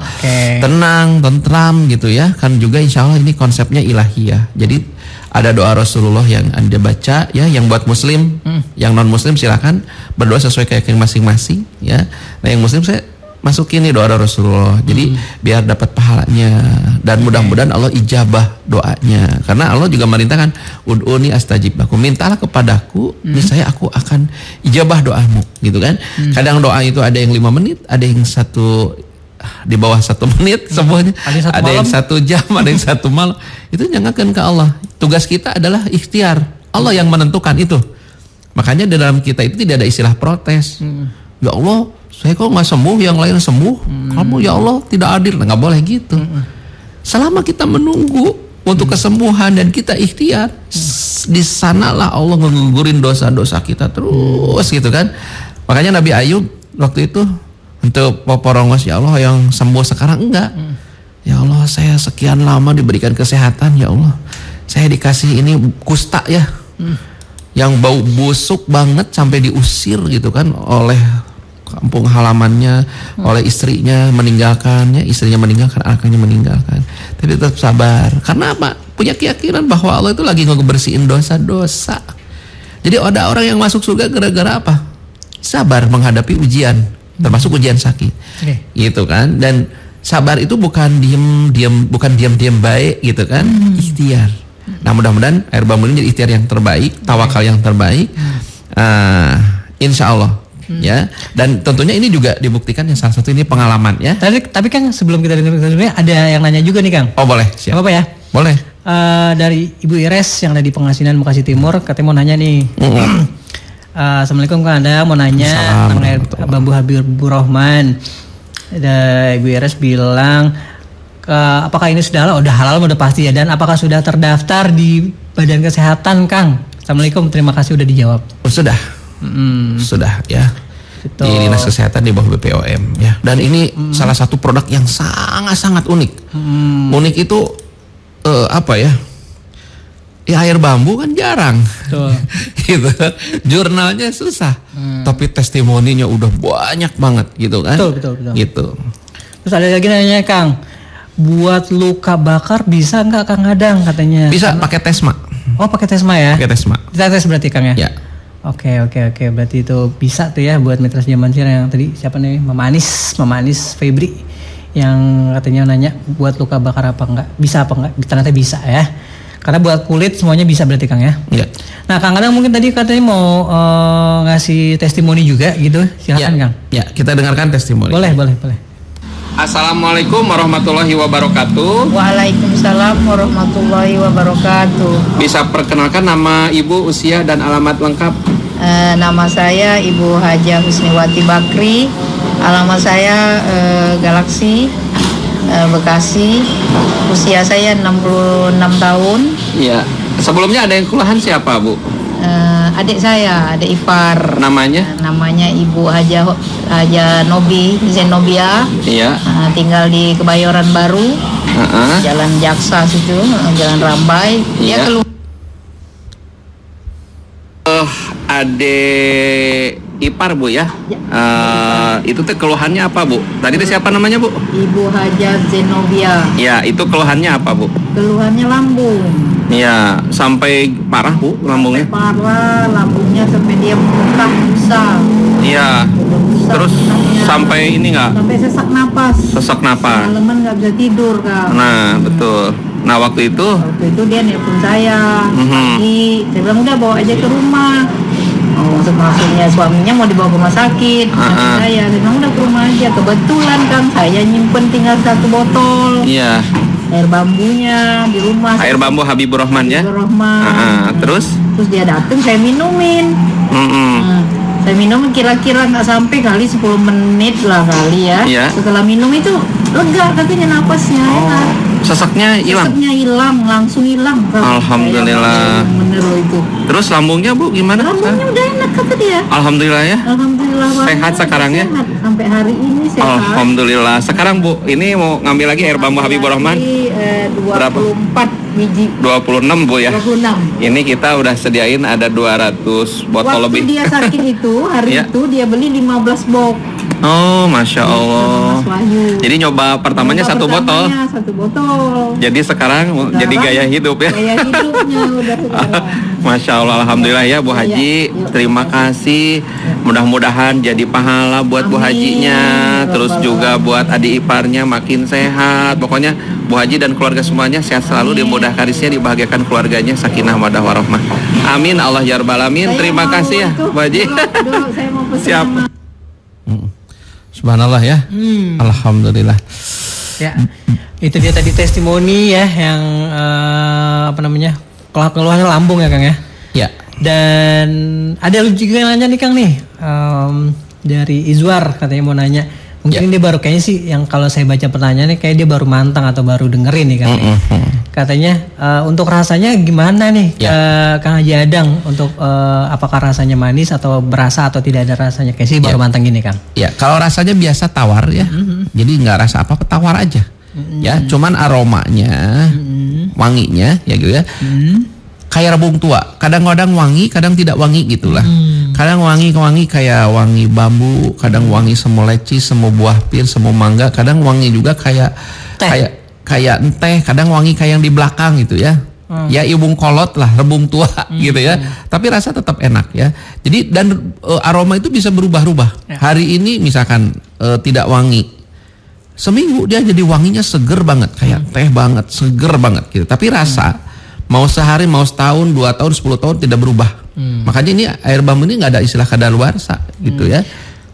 Tenang, tentram gitu ya. Kan juga insya Allah ini konsepnya ilahiyah. Jadi ada doa Rasulullah yang Anda baca ya, yang buat muslim, yang non muslim silakan berdoa sesuai keyakinan masing-masing ya. Nah yang muslim saya masukin nih doa Rasulullah. Jadi biar dapat pahalanya dan mudah-mudahan Allah ijabah doanya. Karena Allah juga merintahkan ud'uni astajib lakum, mintalah kepadaku niscaya aku akan ijabah doamu gitu kan. Kadang doa itu ada yang 5 menit, ada yang di bawah 1 menit semuanya, ada yang 1 jam, ada yang 1 malam. Itu jangankan ke Allah. Tugas kita adalah ikhtiar. Allah yang menentukan itu. Makanya di dalam kita itu tidak ada istilah protes. Ya Allah, saya kok nggak sembuh, yang lain sembuh. Kamu ya Allah tidak adil. Nggak boleh gitu. Selama kita menunggu untuk kesembuhan dan kita ikhtiar, di sanalah Allah ngegugurin dosa-dosa kita terus gitu kan. Makanya Nabi Ayub waktu itu untuk poporongos, ya Allah yang sembuh sekarang enggak. Ya Allah saya sekian lama diberikan kesehatan, ya Allah saya dikasih ini kusta ya, yang bau busuk banget sampai diusir gitu kan oleh kampung halamannya, oleh istrinya meninggalkannya, istrinya meninggalkan, anaknya meninggalkan. Tapi tetap sabar. Karena apa? Punya keyakinan bahwa Allah itu lagi ngebersihin dosa-dosa. Jadi ada orang yang masuk surga gara-gara apa? Sabar menghadapi ujian, termasuk ujian sakit. Gitu kan. Dan sabar itu bukan diam baik gitu kan, ikhtiar. Nah mudah-mudahan air bambu ini jadi ikhtiar yang terbaik, tawakal yang terbaik, insya Allah ya. Dan tentunya ini juga dibuktikan yang salah satu ini pengalaman ya. Tapi kan sebelum kita dengar ada yang nanya juga nih Kang. Oh boleh, siap. Apa ya? Boleh. Dari Ibu Ires yang ada di Pengasinan Bekasi Timur, katanya mau nanya nih. Assalamualaikum Kang, Anda mau nanya tentang air bambu Habibur Rahman. Ada Ibu Ires bilang, apakah ini sudah halal udah pasti ya, dan apakah sudah terdaftar di Badan Kesehatan Kang? Assalamualaikum, terima kasih udah dijawab. Sudah. Sudah ya. Di Dinas Kesehatan di bawah BPOM ya. Dan ini salah satu produk yang sangat-sangat unik. Unik itu apa ya? Ya air bambu kan jarang. Gitu. Jurnalnya susah. Tapi testimoninya udah banyak banget gitu kan. Betul. Gitu. Terus ada lagi nanya Kang, buat luka bakar bisa nggak Kang Adang katanya? Bisa pakai Tesma. Oh pakai Tesma ya? Pakai Tesma. Kita tes berarti Kang ya? Ya. Oke, berarti itu bisa tuh ya buat Mitra Zaman Siar yang tadi siapa nih? Mama Anis Febri yang katanya nanya buat luka bakar apa enggak? Bisa apa enggak? Ternyata bisa ya. Karena buat kulit semuanya bisa berarti Kang ya? Iya. Nah Kang Adang mungkin tadi katanya mau ngasih testimoni juga gitu. Silakan ya, Kang. Ya, kita dengarkan testimoni. Boleh. Assalamualaikum warahmatullahi wabarakatuh. Waalaikumsalam warahmatullahi wabarakatuh. Bisa perkenalkan nama Ibu, usia dan alamat lengkap? Nama saya Ibu Haja Husniwati Bakri. Alamat saya Galaksi, Bekasi. Usia saya 66 tahun. Iya. Sebelumnya ada yang kelurahan siapa, Bu? Adik saya, adik ipar. Namanya? Namanya Ibu Haja Nobi, Zenobia. Iya. Tinggal di Kebayoran Baru, Jalan Jaksa situ, Jalan Rambai. Iya. Adik ipar Bu ya. Itu teh keluhannya apa Bu? Tadi teh siapa namanya Bu? Ibu Haja Zenobia. Ya, itu keluhannya apa Bu? Keluhannya lambung. Ya, sampai parah Bu lambungnya. Parah, lambungnya sampai dia muntah busa. Iya. Busa Terus muntahnya. sampai ini nggak? Sampai sesak napas. Sesak napas. Malaman nggak bisa tidur Kak. Nah, betul. Nah, waktu itu Waktu itu dia nelpon saya Mhm. pagi. Saya bilang udah bawa aja ke rumah. Oh, maksudnya suaminya mau dibawa ke rumah sakit. Saya bilang udah ke rumah aja. Kebetulan Kang saya nyimpen tinggal 1 botol iya, air bambunya di rumah. air bambu Habibur Rahman ya. Habibur Rahman. Terus? Terus dia datang saya minumin. Mm-mm. Saya minum kira-kira nggak sampai kali 10 menit lah kali ya. Iya. Setelah minum itu lega katanya napasnya enak. Sesaknya hilang. Sesaknya hilang, langsung hilang. Alhamdulillah. Bener loh itu. Terus lambungnya Bu gimana? Lambungnya udah enak kata dia. Alhamdulillah ya. Alhamdulillah banget. Sehat sekarang ya? Sehat. Sampai hari ini sehat. Alhamdulillah. Sekarang Bu, ini mau ngambil lagi air bambu Habibur Rahman. Berapa? 24 biji. 26 Bu ya. 26. Ini kita udah sediain ada 200 botol Waktu lebih. dia sakit itu, hari Iya. itu dia beli 15 box. Oh, Masya Allah. Mas Wahyu. Jadi nyoba pertamanya satu botol. Satu botol. Jadi sekarang jadi gaya hidup ya. Gaya hidupnya udah sekarang. Masya Allah, Alhamdulillah ya Bu Haji. Iya. Terima kasih. Mudah-mudahan jadi pahala buat Bu Amin. Hajinya. Terus Rabbal juga buat adik iparnya makin sehat. Pokoknya Bu Haji dan keluarga semuanya sehat selalu. Dimudahkan rezekinya, dibahagiakan keluarganya, sakinah mawaddah warahmah. Amin Allah ya rabbal alamin. Saya Terima mau kasih ya itu, Bu Haji. dulu saya mau pesen Siap. sama Subhanallah ya. Alhamdulillah. Ya, itu dia tadi testimoni ya yang apa namanya keluhannya lambung ya Kang ya. Ya. Dan ada juga yang nanya nih Kang nih dari Izwar katanya mau nanya. Mungkin dia baru kayaknya sih yang kalau saya baca pertanyaannya kayak dia baru mantang atau baru dengerin nih Kang. Katanya untuk rasanya gimana nih Kang Haji Adang untuk apakah rasanya manis atau berasa atau tidak ada rasanya kayak sih baru mantang gini Kang. Ya, kalau rasanya biasa tawar ya. Jadi nggak rasa apa-apa, tawar aja. Ya, cuman aromanya, wanginya ya gitu ya. Kayak rebung tua. Kadang-kadang wangi, kadang tidak wangi gitulah. Kadang wangi kayak wangi bambu, kadang wangi semu leci, semu buah pir, semu mangga, kadang wangi juga kayak kayak teh, kadang wangi kayak yang di belakang gitu ya. Ya ibung kolot lah, rebung tua gitu ya. Tapi rasa tetap enak ya. Jadi dan aroma itu bisa berubah-ubah. Hari ini misalkan tidak wangi. Seminggu dia jadi wanginya seger banget, kayak teh banget, seger banget gitu. Tapi rasa mau sehari, mau setahun, 2 tahun, 10 tahun tidak berubah. Makanya ini air bambu ini nggak ada istilah kadaluarsa gitu ya.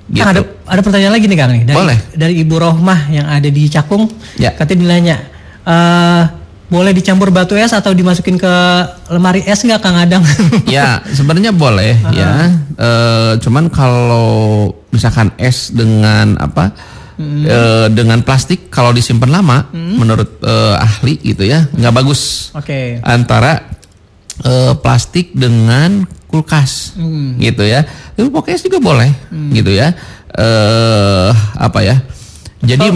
Gitu. Kang, ada pertanyaan lagi nih Kang nih Boleh. dari Ibu Rohmah yang ada di Cakung. Ya. Katanya nanya, boleh dicampur batu es atau dimasukin ke lemari es nggak Kang Adang? Ya sebenarnya boleh ya. Cuman kalau misalkan es dengan dengan plastik kalau disimpan lama, menurut ahli gitu ya nggak bagus. Oke. Antara plastik dengan kulkas gitu ya. Itu pokoknya juga boleh gitu ya. Apa ya? Jadi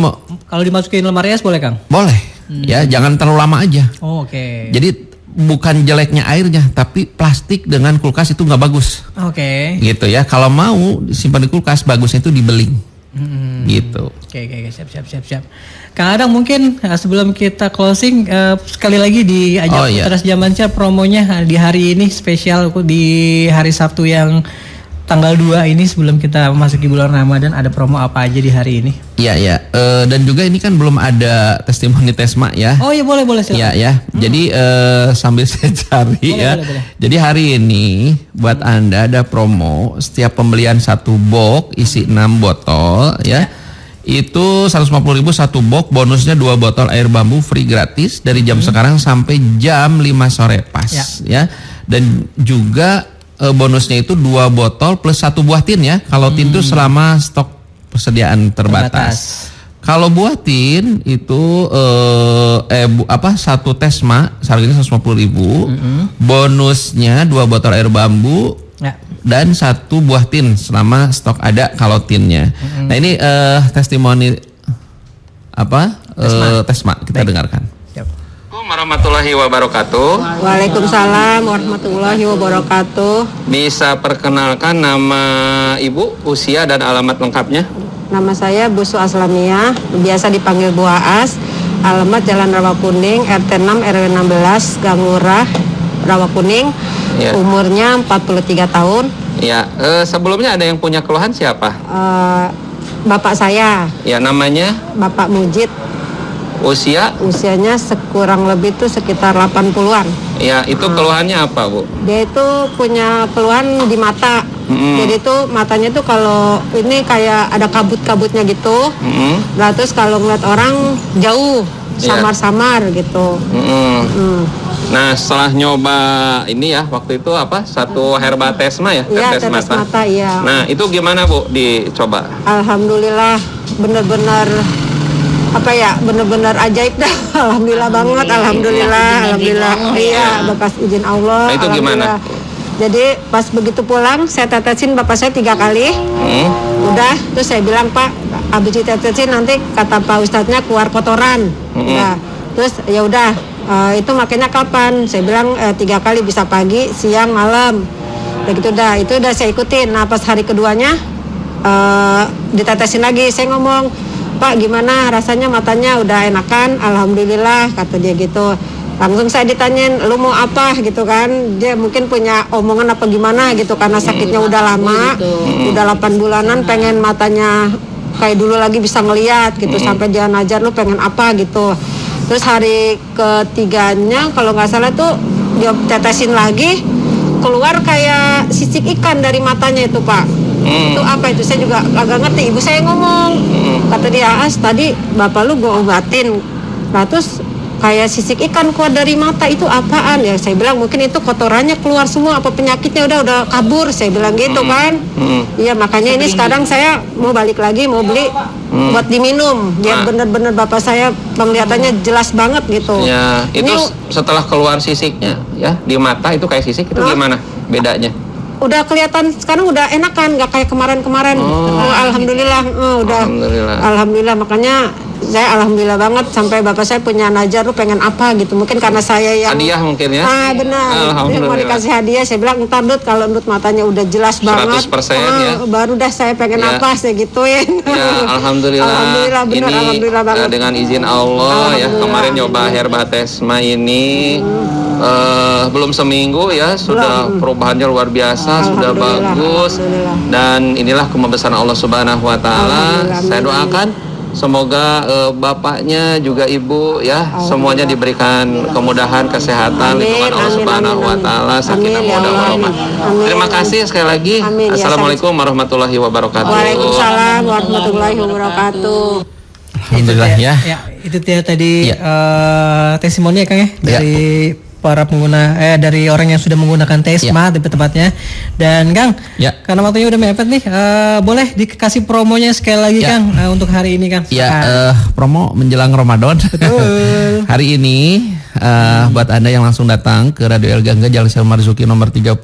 Kalau dimasukin lemari es boleh Kang? boleh ya, jangan terlalu lama aja. Oh, oke. Jadi bukan jeleknya airnya, tapi plastik dengan kulkas itu nggak bagus. Oke. Gitu ya. Kalau mau disimpan di kulkas, bagusnya itu dibeling. Gitu. Oke, siap. Kang Adang mungkin sebelum kita closing sekali lagi diajak Putra Jamansyah promonya di hari ini spesial di hari Sabtu yang tanggal 2 ini sebelum kita memasuki bulan Ramadan ada promo apa aja di hari ini? Iya. Dan juga ini kan belum ada testimoni Tesma ya. Oh iya boleh silakan. Ya. Jadi sambil saya cari boleh. Jadi hari ini buat Anda ada promo setiap pembelian 1 box isi 6 botol ya. Itu 150.000 1 box, bonusnya 2 botol air bambu free gratis dari jam sekarang sampai jam 5 sore pas ya. Dan juga bonusnya itu 2 botol plus 1 buah tin ya. Kalau tin itu selama stok persediaan terbatas. Kalau buah tin itu 1 Tesma harganya 150.000. Bonusnya 2 botol air bambu dan 1 buah tin selama stok ada kalau tinnya. Nah ini testimoni Tesma kita dengarkan. Kum Warahmatullahi wabarakatuh. Waalaikumsalam warahmatullahi wabarakatuh. Bisa perkenalkan nama Ibu, usia dan alamat lengkapnya? Nama saya Busu Aslamiyah, biasa dipanggil Bu Aas. Alamat Jalan Rawa Kuning, RT 6 RW 16, Gang Murah, Rawa Kuning. Ya. Umurnya 43 tahun. Ya, sebelumnya ada yang punya keluhan siapa? Bapak saya, Ya, namanya, Bapak Mujid. usia? Usianya kurang lebih tuh sekitar 80-an. Ya, itu keluhannya apa, Bu? Dia itu punya keluhan di mata. Jadi tuh matanya tuh kalau ini kayak ada kabut-kabutnya gitu. Nah terus kalau ngeliat orang jauh, Iya. samar-samar gitu. Nah, setelah nyoba ini ya, waktu itu apa? Satu Herbatesma ya? Iya, tetes mata, iya. Nah, itu gimana, Bu, dicoba? Alhamdulillah bener-bener apa ya, bener-bener ajaib dah. Alhamdulillah banget, alhamdulillah. Iya, bekas izin Allah. Nah, itu gimana? Alhamdulillah. Jadi pas begitu pulang saya tetesin bapak saya 3 kali. Udah, terus saya bilang, Pak, habis ditetesin nanti kata Pak Ustadznya keluar kotoran. Nah, terus ya udah, itu makanya kapan? Saya bilang 3 kali, bisa pagi, siang, malam. Begitu dah, itu udah saya ikutin. Nah pas hari keduanya ditetesin lagi, saya ngomong, Pak gimana rasanya, matanya udah enakan? Alhamdulillah, kata dia gitu. Langsung saya ditanyain, lu mau apa gitu kan. Dia mungkin punya omongan apa gimana gitu, karena sakitnya udah lama, udah 8 bulanan, pengen matanya kayak dulu lagi bisa ngeliat gitu. Sampai dia najar, lu pengen apa gitu. Terus hari ketiganya kalau nggak salah tuh dia tetesin lagi, keluar kayak sisik ikan dari matanya itu, Pak. Itu apa itu, saya juga agak ngerti. Ibu saya ngomong, kata dia, As tadi bapak lu gue obatin, nah terus kayak sisik ikan keluar dari mata, itu apaan ya? Saya bilang mungkin itu kotorannya keluar semua, apa penyakitnya udah kabur, saya bilang gitu kan. Iya, makanya ini sekarang saya mau balik lagi, mau beli buat diminum biar bener-bener bapak saya penglihatannya jelas banget gitu. Ya, itu Ini setelah keluar sisiknya ya di mata itu kayak sisik, itu gimana bedanya? udah kelihatan sekarang, udah enakan, nggak kayak kemarin-kemarin. Alhamdulillah, udah. Alhamdulillah, makanya saya alhamdulillah banget, sampai bapak saya punya najar, lu pengen apa gitu. Mungkin karena saya yang Hadiah mungkin ya? Benar. Dia mau dikasih hadiah, saya bilang entar Dut, kalau Dut matanya udah jelas 100% banget, ya. baru dah saya pengen Ya. apa, saya gituin. Ya, alhamdulillah. Alhamdulillah, benar, Ini alhamdulillah banget. dengan izin Allah ya, kemarin nyoba Herbatesma ini belum seminggu ya, sudah perubahannya luar biasa, sudah bagus. Dan inilah kebesaran Allah Subhanahu wa taala. Saya doakan semoga bapaknya juga ibu ya, semuanya diberikan kemudahan, kesehatan, lindungan Allah Subhanahu wa taala, sakinah mawaddah warahmah. Terima kasih sekali lagi. Assalamualaikum warahmatullahi wabarakatuh. Waalaikumsalam warahmatullahi wabarakatuh. Alhamdulillah ya. Ya, itu dia tadi testimoni ya Kang ya, dari para pengguna dari orang yang sudah menggunakan Tesma lebih tepatnya. Dan Kang, karena waktunya udah mepet nih, boleh dikasih promonya sekali lagi Kang untuk hari ini Kang. Ya, promo menjelang Ramadan. Hari ini buat Anda yang langsung datang ke Radio El Gangga Jalan Syarif Marzuki nomor 30,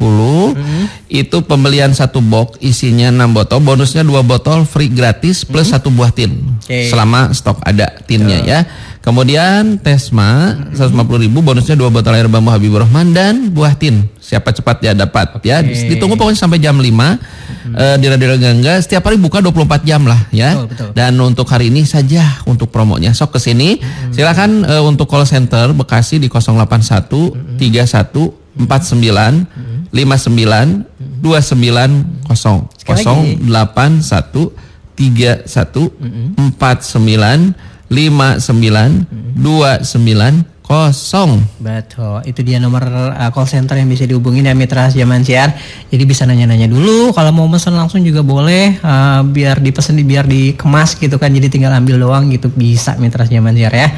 itu pembelian 1 box isinya 6 botol, bonusnya 2 botol free gratis plus 1 buah tin. Selama stok ada tinnya ya. Kemudian Tesma 150.000, bonusnya 2 botol air bambu Habibur Rahman dan buah tin. Siapa cepat ya dapat ya. Ditunggu pokoknya sampai jam 5 di Radio El Gangga. Setiap hari buka 24 jam lah ya. Betul. Dan untuk hari ini saja untuk promonya. Sok ke sini. Silakan untuk call center Bekasi di 081 31 49 59 290 081 31 49 592990. Betul, itu dia nomor call center yang bisa dihubungin ya Mitra Zaman Siar. Jadi bisa nanya-nanya dulu, kalau mau pesan langsung juga boleh, biar dipesan, biar dikemas gitu kan, jadi tinggal ambil doang gitu, bisa Mitra Zaman Siar ya.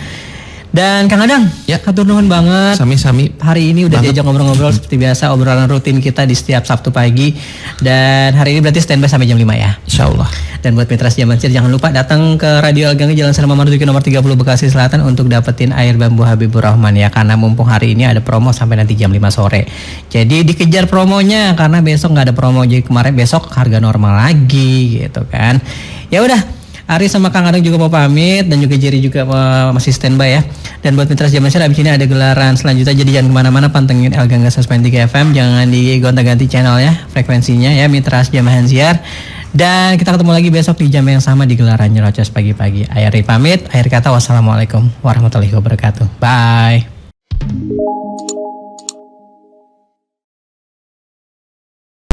Dan Kang Adang, hatur nuhun banget. Sami-sami. Hari ini udah diajak ngobrol-ngobrol seperti biasa, obrolan rutin kita di setiap Sabtu pagi. Dan hari ini berarti standby sampai jam 5 ya. Insyaallah. Dan buat Mitra Zaman Siar, jangan lupa datang ke Radio El Gangga Jalan Syarif Marzuki nomor 30 Bekasi Selatan untuk dapetin air bambu Habibur Rahman ya. Karena mumpung hari ini ada promo sampai nanti jam 5 sore. Jadi dikejar promonya, karena besok nggak ada promo. Jadi kemarin besok harga normal lagi gitu kan. Ya udah. Ari sama Kang Adang juga mau pamit dan juga Jerry juga masih standby ya. Dan buat Mitra Zaman Siar, abis ini ada gelaran selanjutnya, jadi jangan kemana-mana, pantengin El Gangga 103 FM, jangan digonta-ganti channel ya, frekuensinya ya Mitra Zaman Siar. Dan kita ketemu lagi besok di jam yang sama di gelaran Nyerocos pagi-pagi. Ari pamit, akhir kata wassalamualaikum warahmatullahi wabarakatuh. Bye.